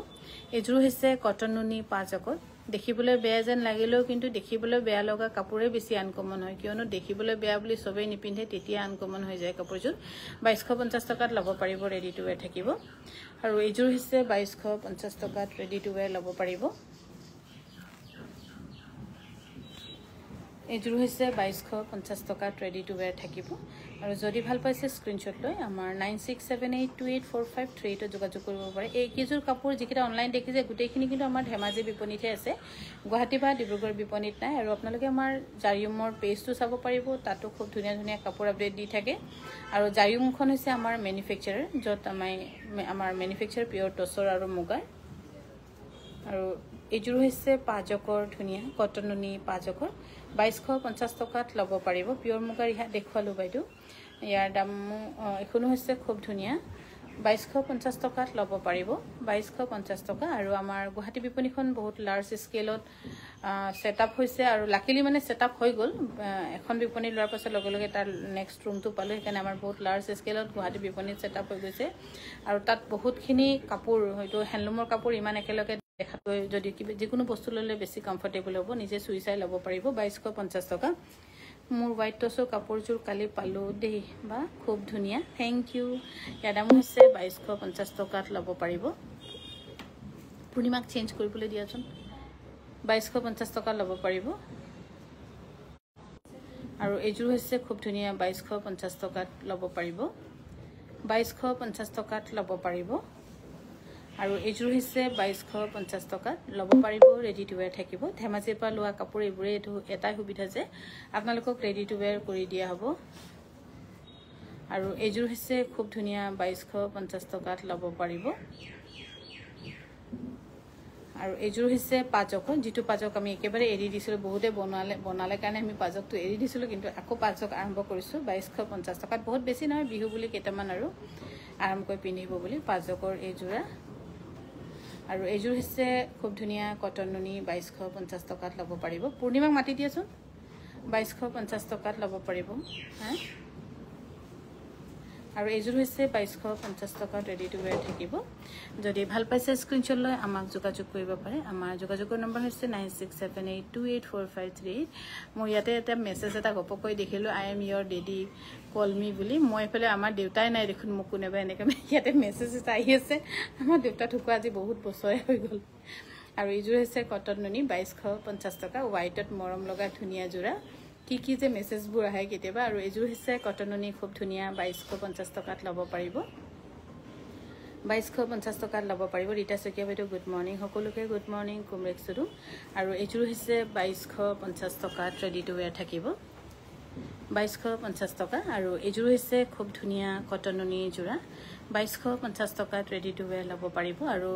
এযোৰ হৈছে কটন নুনি 5 অকত দেখিবলৈ বেয়া যেন লাগিলেও কিন্তু দেখিবলৈ বেয়া লগা কাপোৰে বেছি আনকমন হয় কিয়নো দেখিবলৈ বেয়া বুলি সবেই নিপিন্ধে তেতিয়া আনকমন হৈ যায় কাপোৰযোৰ 2250 টকাত ল'ব পাৰিব ৰেডি টু ওয়্যাৰ থাকিব আৰু এযোৰ হৈছে 2250 টকাত ৰেডি টু ওয়্যাৰ ল'ব পাৰিব এযোৰ হৈছে 2250 টকাত ৰেডি টু ওয়্যাৰ থাকিব আৰু যদি ভাল পাইছে স্ক্ৰিনশ্বট লৈ আমাৰ 9678284538 যোগাযোগ কৰিব পাৰে এই কিযোৰ কাপোৰ যিকেইটা অনলাইন দেখিছে গোটেইখিনি কিন্তু আমাৰ ধেমাজি বিপণীতে আছে গুৱাহাটী বা ডিব্ৰুগড় বিপণীত নাই আৰু আপোনালোকে আমাৰ জাৰিয়মৰ পেজটো চাব পাৰিব তাতো খুব ধুনীয়া ধুনীয়া কাপোৰ আপডেট দি থাকে আৰু জাৰিয়মখন হৈছে আমাৰ মেনুফেকচাৰাৰ য'ত আমাৰ মেনুফেকচাৰ পিয়ৰ টছৰ আৰু মুগাৰ আৰু এযোৰ হৈছে 5 অকৰ ধুনীয়া কটন নুনি 5 অকৰ 2250 টকাত ল'ব পাৰিব পিয়ৰ মুগাৰ ইহা দেখুৱালো বাইদেউ ইয়াৰ দাম এখনো হৈছে খুব ধুনীয়া 2250 টকাত ল'ব পাৰিব 2250 টকা আৰু আমাৰ গুৱাহাটী বিপণীখন বহুত লাৰ্জ স্কেলত সেটআপ হৈছে আৰু লাকিলি মানে সেটআপ হৈ গ'ল এখন বিপণী লোৱাৰ পাছত লগে লগে তাৰ নেক্সট ৰুমটো পালো সেইকাৰণে আমাৰ বহুত লাৰ্জ স্কেলত গুৱাহাটী বিপণীত সেটআপ হৈ গৈছে আৰু তাত বহুতখিনি কাপোৰ হয়তো হ্যান্ডলুমৰ কাপোৰ ইমান একেলগে দেখাতকৈ যদি যিকোনো বস্তু ললে বেছি কমফৰ্টেবল হ'ব নিজে চুই চাই ল'ব পাৰিব 2250 টকা মোৰ হোৱাইট টছৰ কাপোৰযোৰ কালি পালো দেই বা খুব ধুনীয়া থ্যাংক ইউ ইয়াৰ দাম হৈছে 2250 টকাত ল'ব পাৰিব পূৰ্ণিমাক চেঞ্জ কৰিবলৈ দিয়াচোন 2250 টকা ল'ব পাৰিব আৰু এযোৰ হৈছে খুব ধুনীয়া 2250 টকাত ল'ব পাৰিব 2250 টকাত ল'ব পাৰিব আৰু এযোৰ হৈছে 2250 টকাত ল'ব পাৰিব ৰেডি টু ওয়্যাৰ থাকিব ধেমাজিৰ পৰা লোৱা কাপোৰ এইবোৰে এটাই সুবিধা যে আপোনালোকক ৰেডি টু ওয়্যাৰ কৰি দিয়া হ'ব আৰু এযোৰ হৈছে খুব ধুনীয়া 2250 টকাত ল'ব পাৰিব আৰু এযোৰ হৈছে 5 অক যেটো 5 অক আমি একেবাৰে এৰি দিছিলো বহুতে বনালে কাৰণে আমি 5 অকটো এৰি দিছিলো কিন্তু আকৌ 5 অক আৰম্ভ কৰিছো 2250 টকাত বহুত বেছি নহয় বিহু বুলি কেটামান আৰু আৰম্ভ কৰি পিন্ধিব বুলি 5 অকৰ এযোৰা আৰু এযোৰ হৈছে খুব ধুনীয়া কটন নুনি 2250 টকাত ল'ব পাৰিব পূৰ্ণিমাক মাটি দিয়াচোন 2250 টকাত ল'ব পাৰিব হা আৰু এযোৰ হৈছে 2250 টকাত ৰেডি টু ওয়্যাৰ থাকিব যদি ভাল পাইছে স্ক্ৰিনশ্বট লৈ আমাক যোগাযোগ কৰিব পাৰে আমাৰ যোগাযোগৰ নম্বৰ হৈছে 9678284538 মই ইয়াতে এটা মেছেজ এটা গপকৈ দেখিলো আই এম ইয়োৰ ডেডি কল মি বুলি মই এফালে আমাৰ দেউতাই নাই দেখোন মোক কোনেবা এনেকৈ ইয়াতে মেছেজ এটা আহি আছে আমাৰ দেউতা ঢুকুৱা আজি বহুত বছৰ হৈ গ'ল আৰু এযোৰ হৈছে কটন নুনি 2250 টকা হোৱাইটত মৰম লগা ধুনীয়া জোৰা কি যে মেছেজবোৰ আহে কেতিয়াবা আৰু এযোৰ হৈছে কটন নুনি খুব ধুনীয়া 2250 টকাত ল'ব পাৰিব 2250 টকাত ল'ব পাৰিব ৰীতা শইকীয়া বাইদেউ গুড মৰ্নিং সকলোকে গুড মৰ্নিং কুমৰেক সুৰু আৰু এযোৰ হৈছে 2250 টকাত ৰেডি টু ওয়্যাৰ থাকিব 2250 টকা আৰু এযোৰ হৈছে খুব ধুনীয়া কটন নুনি জোৰা 2250 টকাত ৰেডি টু ওয়্যাৰ ল'ব পাৰিব আৰু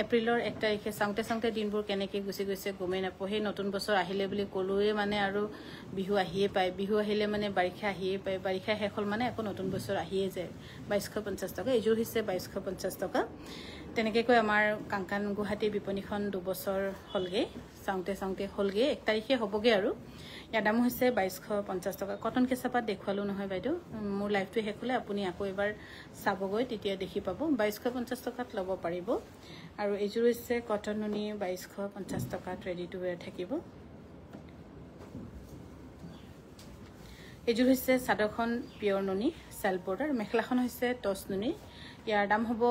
এপ্ৰিলৰ 1 তাৰিখে চাওঁতে দিনবোৰ কেনেকৈ গুচি গৈছে গমেই নাপাওঁ সেই নতুন বছৰ আহিলে বুলি ক'লোৱে মানে আৰু বিহু আহিয়ে পায় বিহু আহিলে মানে বাৰিষা আহিয়ে পায় বাৰিষা শেষ হ'ল মানে আকৌ নতুন বছৰ আহিয়ে যায় 2250 টকা এযোৰ হৈছে 2250 টকা তেনেকৈ কৈ আমাৰ কাংকান গুৱাহাটী বিপণীখন 2 বছৰ হ'লগে চাওঁতে হ'লগে 1 তাৰিখে হ'বগে আৰু ইয়াৰ দাম হৈছে 2250 টকা কটন কেঁচাপাত দেখুৱালো নহয় বাইদেউ মোৰ লাইভটো শেষ হ'লে আপুনি আকৌ এবাৰ চাবগৈ তেতিয়া দেখি পাব 2250 টকাত ল'ব পাৰিব আৰু এযোৰ হৈছে কটন নুনি 2250 টকাত ৰেডি টু ওয়্যাৰ থাকিব এযোৰ হৈছে চাদৰখন পিয়ৰ নুনি সেলফ বৰ্ডাৰ মেখেলাখন হৈছে টছ নুনি ইয়াৰ দাম হ'ব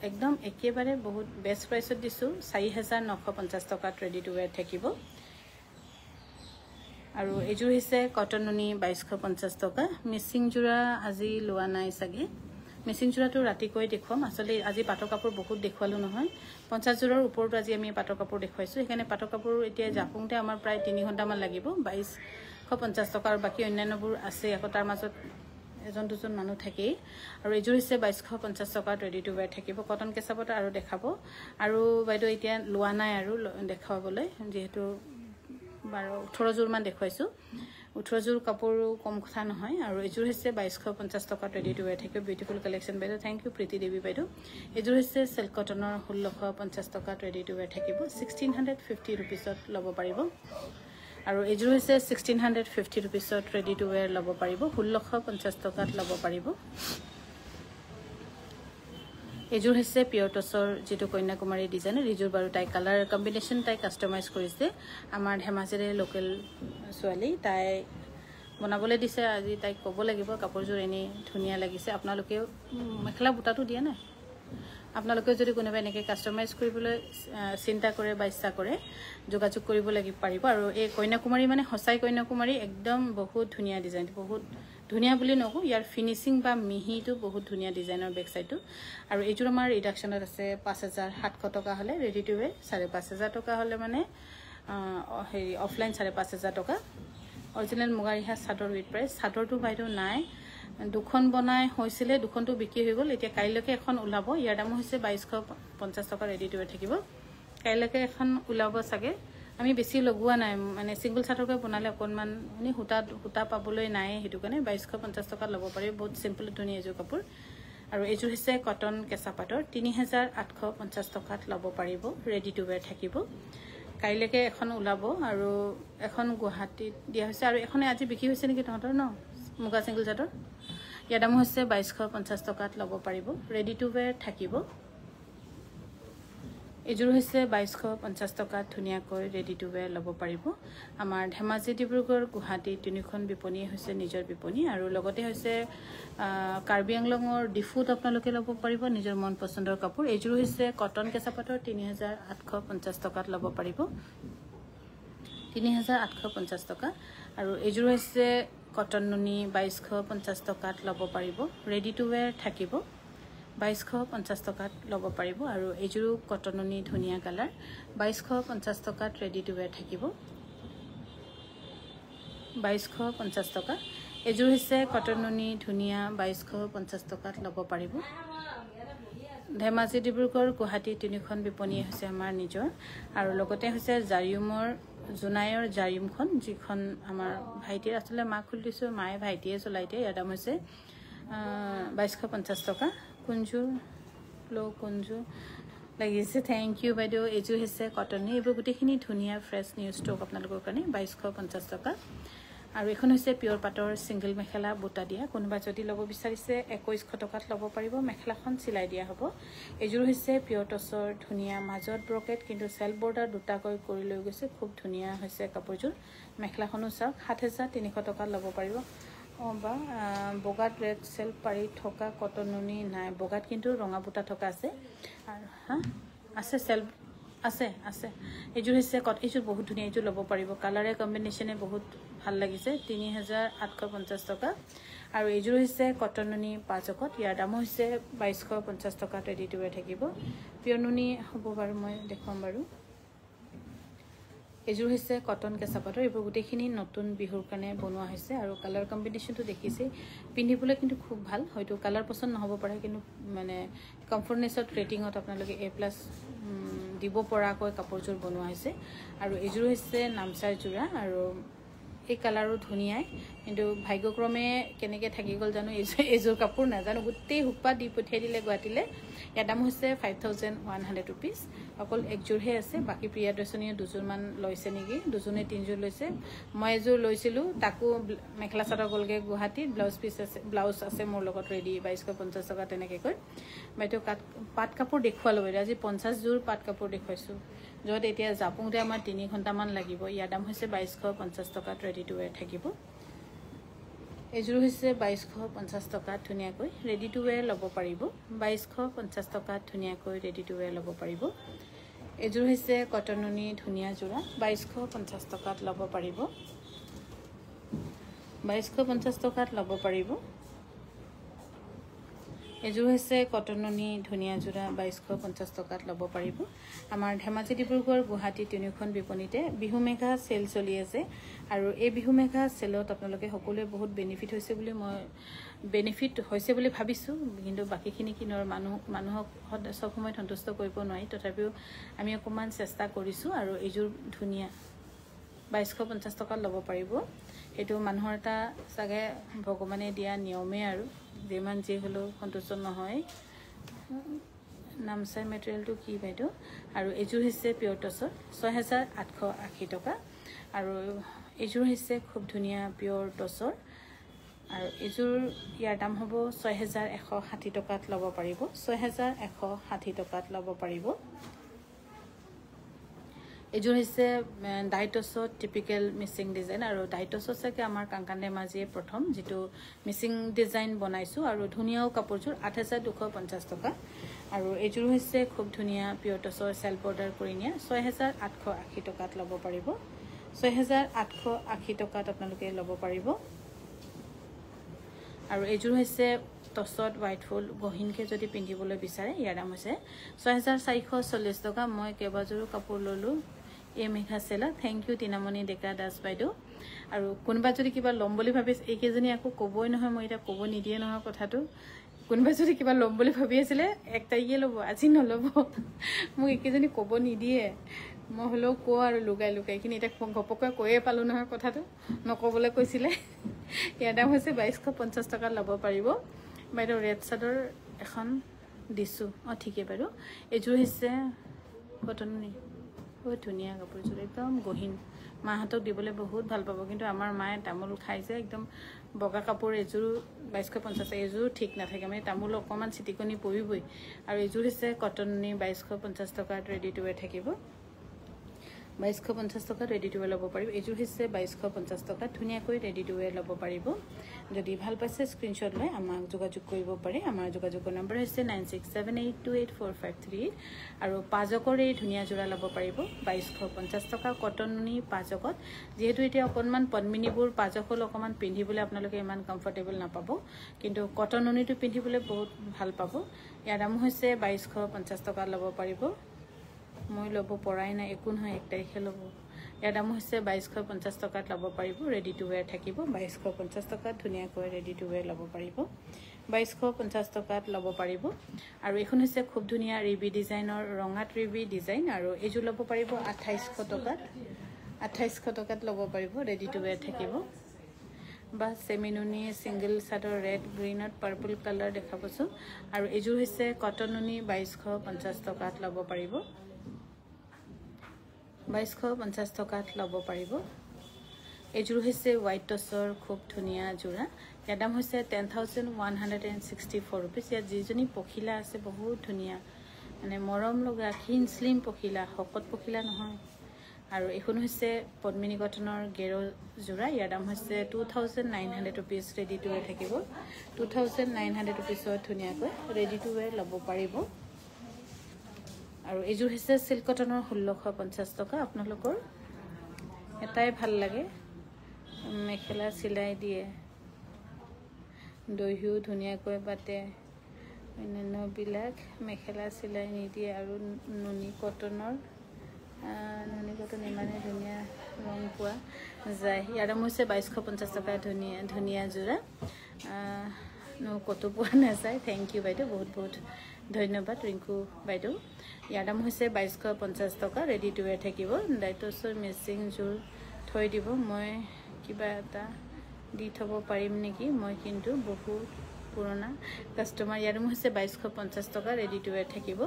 একদম একেবাৰে বহুত বেষ্ট প্ৰাইচত দিছো 4950 টকাত ৰেডি টু ওয়্যাৰ থাকিব আৰু এযোৰ হৈছে কটন নুনি 2250 টকা মিচিং জোৰা আজি লোৱা নাই সাগে মিচিং জোৰাটো ৰাতিকৈ দেখুৱাম আসলে আজি পাটৰ কাপোৰ বহুত দেখুৱালো নহয় 50 জোৰাৰ ওপৰত আজি আমি পাটৰ কাপোৰ দেখুৱাইছো সেইকাৰণে পাটৰ কাপোৰ এতিয়া জাপুংতে আমাৰ প্ৰায় 3 ঘণ্টা মান লাগিব 2250 টকা আৰু বাকি অন্যান্যবোৰ আছে আকৌ তাৰ মাজত এজন দুজন মানুহ থাকে আৰু এযোৰ হৈছে 2250 টকাত ৰেডি টু ওয়্যাৰ থাকিব কটন কেঁচাপাত আৰু দেখাব আৰু বাইদেউ এতিয়া লোৱা নাই আৰু দেখাবলৈ যেহেতু 18 জোৰ মান দেখুৱাইছো 18যোৰ কাপোৰো কম কথা নহয় আৰু এযোৰ হৈছে 2250 টকাত ৰেডি টু ৱেৰ থাকিব বিউটিফুল কালেকশ্যন বাইদেউ থ্যাংক ইউ প্ৰীতি দেৱী বাইদেউ এযোৰ হৈছে সিল্ক কটনৰ 1650 টকাত ৰেডি টু ৱেৰ থাকিব 1650 रुपीसত ল'ব পাৰিব আৰু এযোৰ হৈছে 1650 रुपीसত ৰেডি টু ৱেৰ ল'ব পাৰিব 1650 টকাত ল'ব পাৰিব এযোৰ হৈছে পিয়ৰ টছৰ যেটো কন্যাকুমাৰী ডিজাইন এযোৰ বাৰু তাই কালাৰ কম্বিনেশন তাই কাস্টমাইজ কৰিছে আমাৰ ধেমাজিৰে লোকেল সোৱালি তাই বনাবলৈ দিছে আজি তাই ক'ব লাগিব কাপোৰযোৰ এনে ধুনিয়া লাগিছে আপোনালোকে মেখেলা বুটাটো দিয়া নাই আপোনালোকে যদি কোনোবা এনেকৈ কাস্টমাইজ কৰিবলৈ চিন্তা কৰে বা ইচ্ছা কৰে যোগাযোগ কৰিব লাগিব পাৰিব আৰু এই কন্যাকুমাৰী মানে হসাই কন্যাকুমাৰী একদম বহুত ধুনিয়া ডিজাইন বহুত ধুনিয়া বুলি নকো ইয়াৰ ফিনিশিং বা মিহিটো বহুত ধুনিয়া ডিজাইনৰ বেক সাইডটো আৰু এইযোৰ আমাৰ ৰিডাকশনত আছে 5700 টকা হলে ৰেডি টু ৱে 5500 টকা হলে মানে হেৰি অফলাইন 5500 টকা অৰিজিনাল মুগাৰিহা চাদৰ উইথ প্ৰাইস চাদৰটো বাইদেউ নাই দুখন বনাই হৈছিলে দুখনটো বিক্ৰী হৈ গল এতিয়া কাইলৈকে এখন উলাব ইয়াৰ দাম হৈছে 2250 টকা ৰেডি টু ৱে থাকিব কাইলৈকে এখন উলাব সাগে আমি বেছি লগোৱা নাই মানে সিঙ্গল চাদৰকৈ বনালে অকনমান মানে হুটা পাবলৈ নাই হেতু কাৰণে 2250 টকা ল'ব পাৰি বহুত সিম্পল ধুনিয়া এযোৰ কাপোৰ আৰু এযোৰ হৈছে কটন কেঁচা পাটৰ 3850 টকাত ল'ব পাৰিব ৰেডি টু ৱেৰ থাকিব কাইলৈকে এখন উলাব আৰু এখন গুৱাহাটীত দিয়া হৈছে আৰু এখন আজি বিক্ৰী হৈছে নেকি তহঁতৰ ন মুগা সিঙ্গল চাদৰ ইয়াৰ দাম হৈছে 2250 টকাত ল'ব পাৰিব ৰেডি টু ৱেৰ থাকিব এযোৰ হৈছে 2250 টকাত ধুনিয়াকৈ ৰেডি টু ৱেৰ ল'ব পাৰিব আমাৰ ধেমাজি ডিব্ৰুগড় গুৱাহাটী তিনিখন বিপণী হৈছে নিজৰ বিপণী আৰু লগতে হৈছে কাৰ্বি আংলঙৰ ডিফুত আপোনালোকে ল'ব পাৰিব নিজৰ মন পছন্দৰ কাপোৰ এযোৰ হৈছে কটন কেঁচা পাটৰ 3850 টকাত ল'ব পাৰিব 3850 টকা আৰু এযোৰ হৈছে কটন নুনি 2250 টকাত ল'ব পাৰিব ৰেডি টু ৱেৰ থাকিব 2250 টকাত ল'ব পাৰিব আৰু এযোৰ কটননি ধুনিয়া কালাৰ 2250 টকাত ৰেডি টু ৱেৰ থাকিব 2250 টকা এযোৰ হৈছে কটননি ধুনিয়া 2250 টকাত ল'ব পাৰিব ধেমাজি ডিব্ৰুগড় গুৱাহাটী তিনিখন বিপণী হৈছে আমাৰ নিজৰ আৰু লগতে হৈছে জাৰিয়মৰ জুনাইৰ জাৰিয়মখন যিখন আমাৰ ভাইটিৰ আসলে মা খুলি দিছো মায়ে ভাইটিয়ে চলাইতে ইয়াৰ দাম হৈছে 2250 টকা কুঞ্জু লো কুঞ্জু লাগিছে থ্যাংক ইউ বাইদেউ এযোৰ হৈছে কটননি এইবোৰ গুটিখিনি ধুনিয়া ফ্ৰেছ নিউ ষ্টক আপোনালোকৰ কাৰণে 2250 টকা আৰু এখন হৈছে পিয়ৰ পাটৰ সিঙ্গল মেখেলা বুটা দিয়া কোনোবা যদি ল'ব বিচাৰিছে 2100 টকাত ল'ব পাৰিব মেখেলাখন চিলাই দিয়া হ'ব এযোৰ হৈছে পিয়ৰ টছৰ ধুনিয়া মাজত ব্ৰকেট কিন্তু সেলফ বৰ্ডাৰ দুটাকৈ কৰি লৈ গৈছে খুব ধুনিয়া হৈছে কাপোৰযোৰ মেখেলাখনো চাওক 7300 টকাত ল'ব পাৰিব বা বগাত ৰেড সেলফ পাৰি থকা কটননি নাই বগাত কিন্তু ৰঙা বুটা থকা আছে আৰু হা আছে সেলফ আছে আছে এযোৰ হৈছে এযোৰ বহুত ধুনিয়া এযোৰ ল'ব পাৰিব কালাৰে কম্বিনেশনে বহুত ভাল লাগিছে 3850 টকা আৰু এযোৰ হৈছে কটননি পাঁচকত ইয়াৰ দাম হৈছে 2250 টকা ৰেডি টু ৱেৰ থাকিব পিয়ৰ নুনি হ'ব বাৰু মই দেখুৱাম বাৰু এযোৰ হৈছে কটন কেঁচা পাটৰ এইবোৰ গুটিখিনি নতুন বিহুৰ কাৰণে বনোৱা হৈছে আৰু কালাৰ কম্বিনেশনটো দেখিছে পিন্ধিবলৈ কিন্তু খুব ভাল হয়তো কালাৰ পছন্দ নহব পাৰে কিন্তু মানে কমফৰ্টনেছত ৰেটিংত আপোনালোকে A+ দিব পৰাকৈ কাপোৰযোৰ বনোৱা হৈছে আৰু এযোৰ হৈছে নামচাৰ জোৰা আৰু এই কালাৰো ধুনিয়াই কিন্তু ভাগ্যক্ৰমে কেনেকৈ থাকি গল জানো এযোৰ কাপোৰ নাজানো গুটেই হুপা দি পঠিয়াই দিলে গুৱাহাটীলে ইয়াৰ দাম হৈছে 5100 रुपीस অকল একযোৰহে আছে বাকি প্ৰিয়াদৰ্শনীয়ে দুযোৰমান লৈছে নেকি দুজনে তিনযোৰ লৈছে মই এযোৰ লৈছিলো তাকো মেখেলা চাদৰ গলগে গুৱাহাটীত ব্লাউজ আছে মোৰ লগত ৰেডি 2250 টকা তেনেকৈ কৈ বাইতো পাট কাপোৰ দেখুৱালো আজি 50 যোৰ পাট কাপোৰ দেখুৱাইছো যত এতিয়া জাপুংতে আমাৰ 3 ঘণ্টামান লাগিব ইয়াৰ দাম হৈছে 2250 টকাত ৰেডি টু ৱেৰ থাকিব এযোৰ হৈছে 2250 টকাত ধুনিয়াকৈ ৰেডি টু ৱেৰ ল'ব পাৰিব 2250 টকাত ধুনিয়াকৈ ৰেডি টু ৱেৰ ল'ব পাৰিব এযোৰ হৈছে কটননি ধুনিয়া জোৰা 2250 টকাত ল'ব পাৰিব 2250 টকাত ল'ব পাৰিব এযোৰ হৈছে কটননি ধুনিয়া জোৰা 2250 টকাত ল'ব পাৰিব আমাৰ ধেমাজি ডিব্ৰুগড় গুৱাহাটী তিনিখন বিপণীতে বিহু মেঘা সেল চলি আছে আৰু এই বিহু মেঘা সেলত আপোনালোকে সকলোৱে বহুত বেনিফিট হৈছে বুলি ভাবিছো কিন্তু বাকিখিনি কিনৰ মানুহক সব সময় সন্তুষ্ট কৰিব নোৱাৰি তথাপিও আমি অকমান চেষ্টা কৰিছো আৰু এযোৰ ধুনিয়া 2250 টকা ল'ব পাৰিব এইটো মানুহৰ এটা চাগে ভগৱানে দিয়া নিয়মে আৰু যিমান যি হ'লেও সন্তুষ্ট নহয় নামচাই মেটেৰিয়েলটো কি বাইদেউ আৰু এইযোৰ হৈছে পিয়ৰ টছৰ 6880 টকা আৰু এইযোৰ হৈছে খুব ধুনীয়া পিয়ৰ টছৰ আৰু এইযোৰ ইয়াৰ দাম হ'ব 6160 টকাত ল'ব পাৰিব 6160 টকাত ল'ব পাৰিব এইযোৰ হৈছে ডাইটছত টিপিকেল মিচিং ডিজাইন আৰু ডাইটছত চাগে আমাৰ কাংকান ধেমাজিয়ে প্ৰথম যেটো মিচিং ডিজাইন বনাইছো আৰু ধুনীয়াও কাপোৰযোৰ 8250 টকা আৰু এইযোৰ হৈছে খুব ধুনীয়া পিয়ৰ টছৰ সেলফ অৰ্ডাৰ কৰি নিয়া 6880 টকাত ল'ব পাৰিব 6880 টকাত আপোনালোকে ল'ব পাৰিব আৰু এইযোৰ হৈছে টছত হোৱাইট ফুল গহিনকে যদি পিন্ধিবলৈ বিচাৰে ইয়াৰ দাম হৈছে 6440 টকা মই কেবাজোৰো কাপোৰ ললো এই মেঘা সেলা থ্যাংক ইউ তিনামণি ডেকা দাস বাইদেউ আৰু কোনবা যদি কিবা লম বুলি ভাবিছ এইকেজনী আকৌ কবই নহয় মই এটা কব নিদিয়ে নহয় কথাটো কোনবা যদি কিবা লম বুলি ভাবি আছিল এক তাৰিখে ল'ব আজি নলব মোক এইকেজনী কব নিদিয়ে মই হলো কো আৰু লুগাই লুগাই কিনি এটা গপকৈ কৈয়ে পালো নহয় কথাটো নকবলৈ কৈছিলে ইয়াৰ দাম হৈছে 2250 টকা ল'ব পাৰিব বাইদেউ ৰেড চাদৰ এখন দিছো ঠিকে বাৰু এইযোৰ হৈছে কটননি বহুত ধুনীয়া কাপোৰযোৰ একদম গহিন মাহাতক দিবলৈ বহুত ভাল পাব কিন্তু আমাৰ মায়ে তামুল খাইছে একদম বগা কাপোৰ এযোৰ 2250 এযোৰ ঠিক নাথাকে মানে তামুল অকমান চিটিকনি পৰিবই আৰু এযোৰ হৈছে কটননি 2250 টকাত ৰেডি টু ৱেৰ থাকিব 2250 টকা ৰেডি টু ৱেৰ ল'ব পাৰিব এইযোৰ হৈছে 2250 টকা ধুনীয়াকৈ ৰেডি টু ৱেৰ ল'ব পাৰিব যদি ভাল পাইছে স্ক্ৰিনশ্বট লৈ আমাক যোগাযোগ কৰিব পাৰে আমাৰ যোগাযোগৰ নম্বৰ হৈছে 9678284538 আৰু পাজকৰ এই ধুনীয়া জোৰা ল'ব পাৰিব 2250 টকা কটননি পাজকত যেহেতু এতিয়া অকনমান পদ্মিনীবোৰ পাজক হল অকমান পিন্ধিবলৈ আপোনালোকে ইমান কমফৰ্টেবল নাপাব কিন্তু কটননিটো পিন্ধিবলৈ বহুত ভাল পাব ইয়াৰ দাম হৈছে 2250 টকা ল'ব পাৰিব মই ল'ব পৰাই নাই একো নহয় এক তাৰিখে ল'ব ইয়াৰ দাম হৈছে 2250 টকাত ল'ব পাৰিব ৰেডি টু ৱেৰ থাকিব 2250 টকাত ধুনীয়াকৈ ৰেডি টু ৱেৰ ল'ব পাৰিব 2250 টকাত ল'ব পাৰিব আৰু এখন হৈছে খুব ধুনীয়া ৰিবি ডিজাইনৰ ৰঙাত ৰিবি ডিজাইন আৰু এইযোৰ ল'ব পাৰিব 2800 টকাত ল'ব পাৰিব ৰেডি টু ৱেৰ থাকিব বা সেমিনুনি সিঙ্গল সাদৰ ৰেড গ্ৰীনত পাৰ্পল কালাৰ দেখাবছো আৰু এইযোৰ হৈছে কটননি 2250 টকাত ল'ব পাৰিব 2250 টকাত ল'ব পাৰিব এইযোৰ হৈছে হোৱাইট টছৰ খুব ধুনীয়া জোৰা ইয়াৰ দাম হৈছে 10164 रुपीस ইয়াত যিজনী পখিলা আছে বহুত ধুনীয়া মানে মৰম লগা ক্ষীণ স্লিম পখিলা হকত পখিলা নহয় আৰু এখন হৈছে পদ্মিনী কটনৰ গেৰো জোৰা ইয়াৰ দাম হৈছে 2900 रुपीस ৰেডি টু ৱেৰ থাকিব 2900 रुपीसত ধুনীয়াকৈ ৰেডি টু ৱেৰ ল'ব পাৰিব আৰু এইযোৰ হৈছে সিল্ক কটনৰ 1650 টকা আপোনালোকৰ এটাই ভাল লাগে মেখেলা সিলাই দিয়ে দহিও ধুনীয়াকৈ বাটে অন্যান্য বিলাক মেখেলা সিলাই নিদিয়ে আৰু নুনি কটন ইমানে ধুনীয়া ৰং পোৱা যায় ইয়াৰ দাম হৈছে 2250 টকা ধুনীয়া জোৰা কতো পোৱা নাযায় থ্যাংক ইউ বাইদেউ বহুত বহুত ধন্যবাদ ৰিংকু বাইদেউ ইয়াৰ দাম হৈছে 2250 টকা ৰেডি টু ৱেৰ থাকিব ডাইটছৰ মেচিং জোৰ থৈ দিব মই কিবা এটা দি থব পাৰিম নেকি মই কিন্তু বহুত পুৰণা কাস্টমাৰ ইয়াৰ দাম হৈছে 2250 টকা ৰেডি টু ৱেৰ থাকিব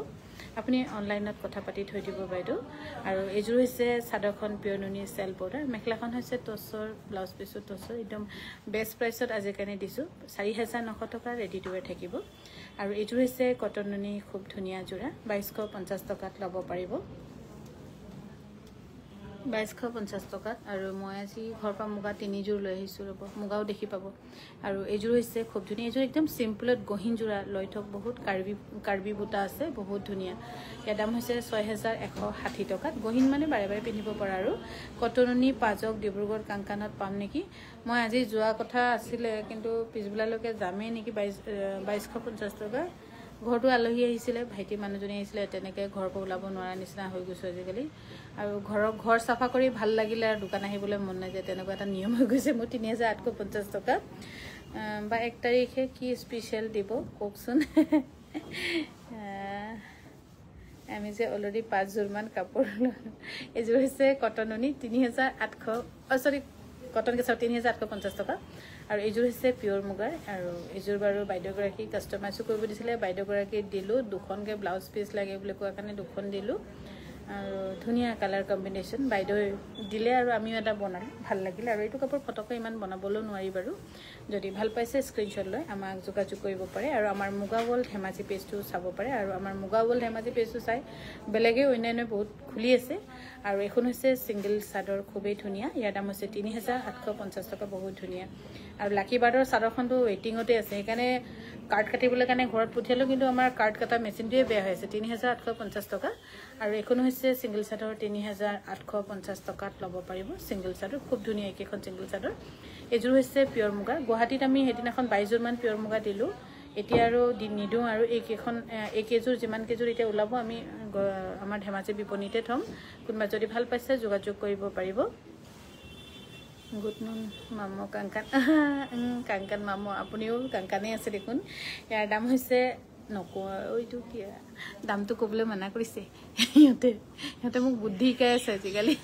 আপুনি অনলাইনত কথা পাতি থৈ দিব বাইদেউ আৰু এইযোৰ হৈছে সাদৰখন পিয়নুনি সেল বৰ্ডাৰ মেখেলাখন হৈছে টছৰ ব্লাউজ পিছৰ টছৰ একদম বেষ্ট প্ৰাইসত আজি কানে দিছো 4900 টকা ৰেডি টু ৱেৰ থাকিব আৰু এইযোৰ হৈছে কটননি খুব ধুনীয়া জোৰা 2250 টকাত ল'ব পাৰিব 2250 টকাত আৰু মই আজি ঘৰ পৰা মুগা তিনিযোৰ লৈ আহিছো ৰব মুগাও দেখি পাব আৰু এইযোৰ হৈছে খুব ধুনীয়া এইযোৰ একদম সিম্পলত গহিন জোৰা লৈ থক বহুত কাৰ্বি বুটা আছে বহুত ধুনীয়া ইয়াৰ দাম হৈছে 6160 টকাত গহিন মানে বাৰে বাৰে পিন্ধিব পৰা আৰু কটননি পাজক ডিব্ৰুগড় কাংকানত পাম নেকি মই আজি যোৱা কথা আছিল কিন্তু পিছবিলালৈকে যামেই নেকি 2250 টকা ঘৰটো আলহী আহিছিল ভাইটি মানুহজনী আহিছিল তেনেকৈ ঘৰৰ পৰা ওলাব নোৱাৰা নিচিনা হৈ গৈছে আজিকালি আৰু ঘৰ সাফা কৰি ভাল লাগিলে আৰু দোকান আহিবলৈ মন নাযায় তেনেকুৱা এটা নিয়ম হৈ গৈছে মোৰ 3850 টকা বা 1 তাৰিখে কি স্পেশাল দিব কোকচোন আমি যে অলৰেডি 5 জোৰমান কাপোৰ এইযোৰ হৈছে কটননি 3800 সৰি কটন কেঁচা 3850 টকা আৰু এইযোৰ হৈছে পিয়ৰ মুগাৰ আৰু এইযোৰ বাৰু বাইদেউগৰাকী কাষ্টমাইজো কৰিব দিছিলে বাইদেউগৰাকী দিলোঁ দুখনকৈ ব্লাউজ পিচ লাগে বুলি কোৱা কাৰণে দুখন দিলোঁ আৰু ধুনীয়া কালাৰ কম্বিনেশ্যন বাইদেউ দিলে আৰু আমিও এটা বনালোঁ ভাল লাগিলে আৰু এইটো কাপোৰ ফটকৈ ইমান বনাবলৈও নোৱাৰি বাৰু যদি ভাল পাইছে স্ক্ৰীনশ্বট লৈ আমাক যোগাযোগ কৰিব পাৰে আৰু আমাৰ মুগা ৱৰ্ল্ড ধেমাজি পেজটো চাব পাৰে আৰু আমাৰ মুগা ৱৰ্ল্ড ধেমাজি পেজটো চাই বেলেগে অন্যান্য বহুত খুলি আছে আৰু এখন হৈছে ছিংগল চাদৰ খুবেই ধুনীয়া ইয়াৰ দাম হৈছে 3850 টকা বহুত ধুনীয়া আৰু লাকি বাৰ্ডৰ চাদৰখনটো ৱেটিঙতে আছে সেইকাৰণে কাৰ্ড কাটিবলৈ কাৰণে ঘৰত পঠিয়ালোঁ কিন্তু আমাৰ কাৰ্ড কটা মেচিনটোৱে বেয়া হৈ আছে 3850 টকা আৰু এখন হৈছে ছিংগল চাদৰ 3850 টকাত ল'ব পাৰিব ছিংগল চাদৰ খুব ধুনীয়া একেখন ছিংগল চাদৰ এইযোৰ হৈছে পিয়ৰ মুগা গুৱাহাটীত আমি সেইদিনাখন 22 যোৰমান পিয়ৰ মুগা দিলোঁ এতিয়া আৰু নিদিওঁ আৰু এইকেইযোৰ যিমান কেইযোৰ এতিয়া ওলাব আমি আমাৰ ধেমাজি বিপণীতে থ'ম কোনোবা যদি ভাল পাইছে যোগাযোগ কৰিব পাৰিব গুড নুন মামো কাংকান কাংকান মামো আপুনিও কাংকানেই আছে দেখোন ইয়াৰ দাম হৈছে নকওঁ এইটো কি দামটো ক'বলৈ মানা কৰিছে সিহঁতে মোক বুদ্ধি শিকাই আছে আজিকালি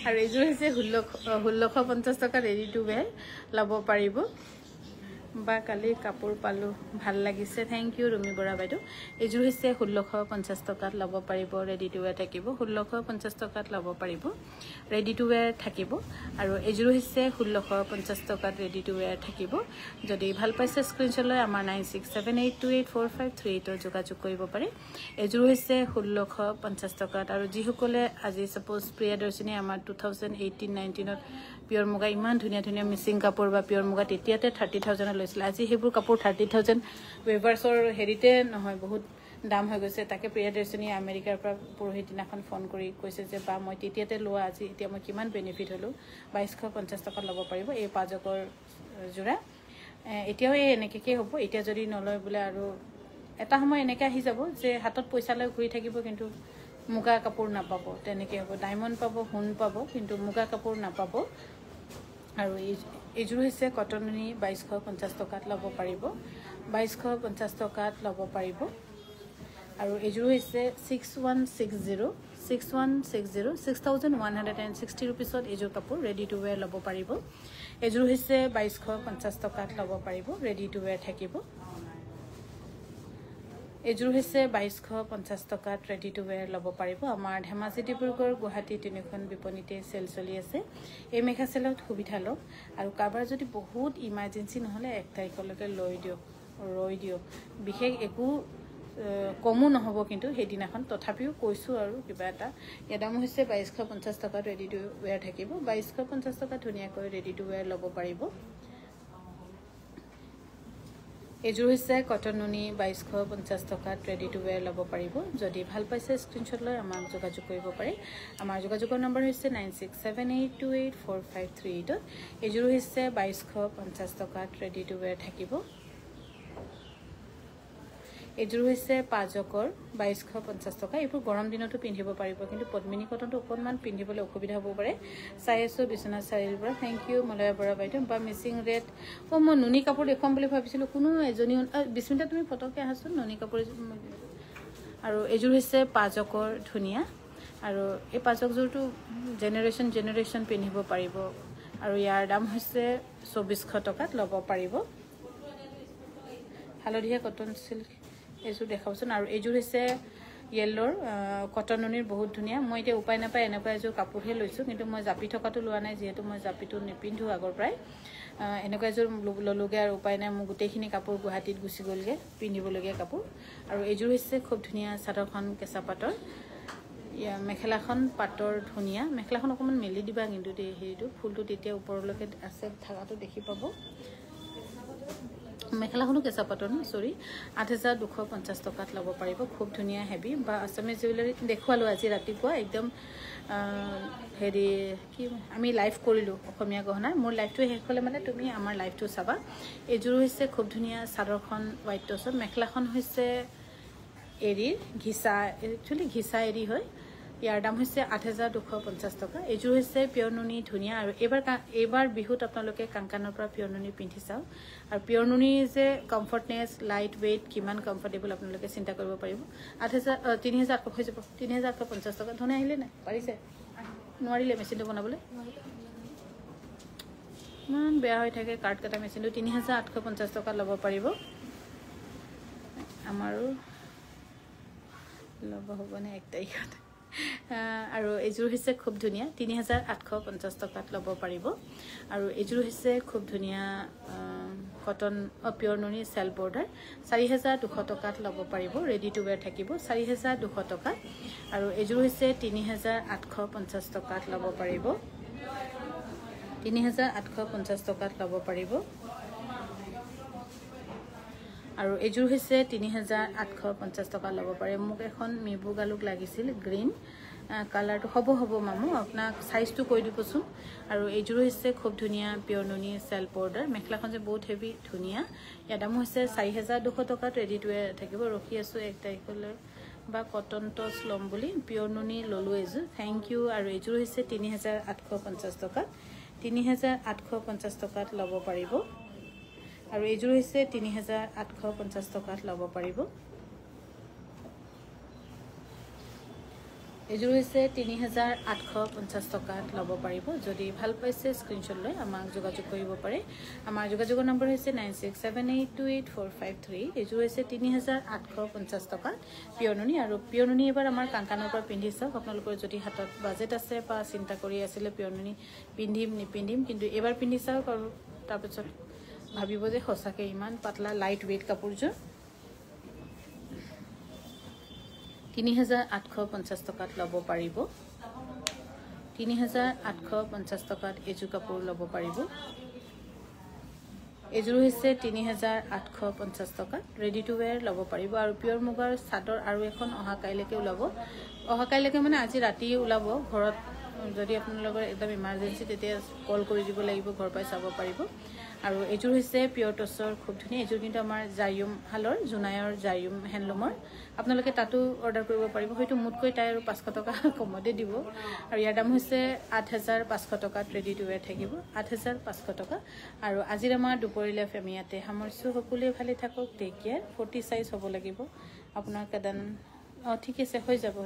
আৰু এইযোৰ হৈছে 1650 টকা ৰেডি টু ৱেৰ ল'ব পাৰিব বা কালি কাপোৰ পালোঁ ভাল লাগিছে থেংক ইউ ৰুমি বৰা বাইদেউ এইযোৰ হৈছে 1650 টকাত ল'ব পাৰিব ৰেডি টু ৱেৰ থাকিব 1650 টকাত ল'ব পাৰিব ৰেডি টু ৱেৰ থাকিব আৰু এইযোৰ হৈছে 1650 টকাত ৰেডি টু ৱেৰ থাকিব যদি ভাল পাইছে স্ক্ৰীনশ্বট লৈ আমাৰ 9678284538 যোগাযোগ কৰিব পাৰে এইযোৰ হৈছে 1650 টকাত আৰু যিসকলে আজি সাপোজ প্ৰিয়দৰ্শিনী আমাৰ 2018-19ত পিয়ৰ মুগা ইমান ধুনীয়া ধুনীয়া মিচিং কাপোৰ বা পিয়ৰ মুগা তেতিয়াতে 30,000 লৈছিল আজি সেইবোৰ কাপোৰ 30,000 ৱেভাৰ্ছৰ হেৰিতে নহয় বহুত দাম হৈ গৈছে তাকে প্ৰিয়দৰ্শিনী আমেৰিকাৰ পৰা পৰহি দিনাখন ফোন কৰি কৈছে যে বা মই তেতিয়াতে লোৱা আজি এতিয়া মই কিমান বেনিফিট হ'লোঁ 2250 টকাত ল'ব পাৰিব এই পাজকৰ যোৰা এতিয়াও এই এনেকৈ হ'ব এতিয়া যদি নলয় বোলে আৰু এটা সময় এনেকৈ আহি যাব যে হাতত পইচা লৈ ঘূৰি থাকিব কিন্তু মুগা কাপোৰ নাপাব তেনেকৈ হ'ব ডায়মণ্ড পাব সোণ পাব কিন্তু মুগা কাপোৰ নাপাব আৰু এইযোৰ হৈছে কটননি 2250 টকাত ল'ব পাৰিব 2250 টকাত ল'ব পাৰিব আৰু এইযোৰ হৈছে 6160 ৰুপিছত এইযোৰ কাপোৰ ৰেডি টু ৱেৰ ল'ব পাৰিব এইযোৰ হৈছে 2250 টকাত ল'ব পাৰিব ৰেডি টু ৱেৰ থাকিব এইযোৰ হৈছে 2250 টকাত ৰেডি টু ৱেৰ ল'ব পাৰিব আমাৰ ধেমাজি ডিব্ৰুগড় গুৱাহাটী তিনিখন বিপণীতে চেল চলি আছে এই মেখা চেলত সুবিধা লওক আৰু কাৰোবাৰ যদি বহুত ইমাৰ্জেঞ্চি নহ'লে 1 তাৰিখলৈকে ৰৈ দিয়ক বিশেষ একো কমো নহ'ব কিন্তু সেইদিনাখন তথাপিও কৈছোঁ আৰু কিবা এটা ইয়াৰ দাম হৈছে 2250 টকাত ৰেডি টু ৱেৰ থাকিব 2250 টকাত ধুনীয়াকৈ ৰেডি টু ৱেৰ ল'ব পাৰিব এইযোৰ হৈছে কটন নুনি 2250 টকাত ৰেডি টু ৱেৰ ল'ব পাৰিব যদি ভাল পাইছে স্ক্ৰীনশ্বট লৈ আমাক যোগাযোগ কৰিব পাৰে আমাৰ যোগাযোগৰ নম্বৰ হৈছে 9678284538 এইযোৰ হৈছে 2250 টকাত ৰেডি টু ৱেৰ থাকিব এইযোৰ হৈছে পাজকৰ 2250 টকা এইবোৰ গৰম দিনতো পিন্ধিব পাৰিব কিন্তু পদ্মিনী কটনটো অকণমান পিন্ধিবলৈ অসুবিধা হ'ব পাৰে চাই আছোঁ বিশ্বনাথ চাৰিআলিৰ পৰা থেংক ইউ মলয়া বৰা বাইদেউ বা মিচিং ৰেড মই নুনি কাপোৰ দেখুৱাম বুলি ভাবিছিলোঁ কোনো এজনী বিস্মিতা তুমি ফটককৈ আহাচোন নুনি কাপোৰ আৰু এইযোৰ হৈছে পাজকৰ ধুনীয়া আৰু এই পাজকযোৰটো জেনেৰেশ্যন পিন্ধিব পাৰিব আৰু ইয়াৰ দাম হৈছে 2400 টকাত ল'ব পাৰিব হালধীয়া কটন চিল্ক এইযোৰ দেখাবচোন আৰু এইযোৰ হৈছে য়েল্লোৰ কটন নুনিৰ বহুত ধুনীয়া মই এতিয়া উপায় নাপায় এনেকুৱা এযোৰ কাপোৰহে লৈছোঁ কিন্তু মই জাপি থকাটো লোৱা নাই যিহেতু মই জাপিটো নিপিন্ধোঁ আগৰ পৰাই এনেকুৱা এযোৰ ল'লোগৈ আৰু উপায় নাই মোৰ গোটেইখিনি কাপোৰ গুৱাহাটীত গুচি গ'লগৈ পিন্ধিবলগীয়া কাপোৰ আৰু এইযোৰ হৈছে খুব ধুনীয়া চাদৰখন কেঁচা পাটৰ মেখেলাখন পাটৰ ধুনীয়া মেখেলাখন অকণমান মেলি দিবা কিন্তু হেৰিটো ফুলটো তেতিয়া ওপৰলৈকে আছে থাকাটো দেখি পাব মেখেলাখনো কেঁচা পাটৰ চৰি 8250 টকাত ল'ব পাৰিব খুব ধুনীয়া হেভি বা আছামিজ জুৱেলাৰী দেখুৱালোঁ আজি ৰাতিপুৱা একদম হেৰি কি আমি লাইভ কৰিলোঁ অসমীয়া গহনা মোৰ লাইভটো শেষ হ'লে মানে তুমি আমাৰ লাইভটো চাবা এইযোৰ হৈছে খুব ধুনীয়া চাদৰখন হোৱাইট টছত মেখেলাখন হৈছে এৰীৰ ঘিচা একচুৱেলি ঘিচা এৰী হয় ইয়াৰ দাম হৈছে 8250 টকা এইযোৰ হৈছে পিয়ৰ নুনি ধুনীয়া আৰু এইবাৰ বিহুত আপোনালোকে কাংকানৰ পৰা পিয়ৰ নুনি পিন্ধি চাওক আৰু পিয়ৰ নুনি যে কমফৰ্টনেছ লাইট ৱেইট কিমান কমফৰ্টেবল আপোনালোকে চিন্তা কৰিব পাৰিব 3800 হৈ যাব 3850 টকা ধৰণে আহিলে নাই পাৰিছে নোৱাৰিলে মেচিনটো বনাবলৈ ইমান বেয়া হৈ থাকে কাৰ্ড কাটা মেচিনটো 3850 টকা ল'ব পাৰিব আমাৰো ল'ব হ'বনে 1 তাৰিখত আৰু এইযোৰ হৈছে খুব ধুনীয়া 3850 টকাত ল'ব পাৰিব আৰু এইযোৰ হৈছে খুব ধুনীয়া কটন পিয়ৰ নুনি সেল বৰ্ডাৰ 4200 টকাত ল'ব পাৰিব ৰেডি টু वेयर থাকিব 4200 টকা আৰু এইযোৰ হৈছে 3850 টকাত ল'ব পাৰিব 3850 টকাত ল'ব পাৰিব আৰু এইযোৰ হৈছে 3850 টকা ল'ব পাৰে মোক এখন মিবু গালুক লাগিছিল গ্ৰীন কালাৰটো হ'ব মামু আপোনাক সাইজটো কৈ দিবচোন আৰু এইযোৰ হৈছে খুব ধুনীয়া পিয়ৰ নুনি সেল বৰ্ডাৰ মেখলাখন যে বহুত হেভি ধুনীয়া ইয়াৰ দাম হৈছে 4200 টকাত ৰেডি টু वेयर থাকিব ৰখি আছো 1 তাৰিখলৈ বা কটন টছ লম বুলি পিয়ৰ নুনি ললো এইযোৰ থ্যাংক ইউ আৰু এইযোৰ হৈছে 3850 টকা 3850 টকাত ল'ব পাৰিব আৰু এইযোৰ হৈছে 3850 টকাত ল'ব পাৰিব এইযোৰ হৈছে 3850 টকাত ল'ব পাৰিব যদি ভাল পাইছে স্ক্ৰিনশ্বট লৈ আমাক যোগাযোগ কৰিব পাৰে আমাৰ যোগাযোগৰ নম্বৰ হৈছে 9678284553 এইযোৰ হৈছে 3850 টকা পিয়ৰ নুনি আৰু পিয়ৰ নুনি এবাৰ আমাৰ কাংকানৰ পৰা পিন্ধি চাওক আপোনালোকৰ যদি হাতত বাজেট আছে বা চিন্তা কৰি আছিল পিয়ৰ নুনি পিন্ধিম নিপিন্ধিম কিন্তু এবাৰ পিন্ধি চাওক আৰু তাৰপিছত ভাবিব যে সঁচাকে ইমান পাতলা লাইট ওয়েট কাপোৰযোৰ 3850 টকাত ল'ব পাৰিব 3850 টকাত এইযোৰ কাপোৰ ল'ব পাৰিব এইযোৰ হৈছে 3850 টকা ৰেডি টু वेयर ল'ব পাৰিব আৰু পিয়ৰ মুগাৰ চাদৰ আৰু এখন অহা কাইলৈকে ওলাব অহা কাইলৈকে মানে আজি ৰাতি ওলাব ঘৰত যদি আপোনালোকৰ একদম ইমাৰ্জেন্সি তেতিয়া কল কৰি দিব লাগিব ঘৰ পাই চাব পাৰিব আৰু এইযোৰ হৈছে পিয়ৰ টছৰ খুব ধুনীয়া এইযোৰ কিন্তু আমাৰ জায়ুম হালৰ জুনায়ৰ জায়ুম হ্যান্ডলুমৰ আপোনালোকে তাতো অৰ্ডাৰ কৰিব পাৰিব হয়তো মুতকৈ তাই আৰু 500 টকা কমতে দিব আৰু ইয়াৰ দাম হৈছে 8500 টকাত ৰেডি টু वेयर থাকিব 8500 টকা আৰু আজিৰ আমাৰ দুপৰীয়া আমি ইয়াতে সামৰিছো সকলোৱে ভালে থাকক টেক কেয়াৰ 40 সাইজ হ'ব লাগিব আপোনাৰ কাদান ঠিক আছে হৈ যাব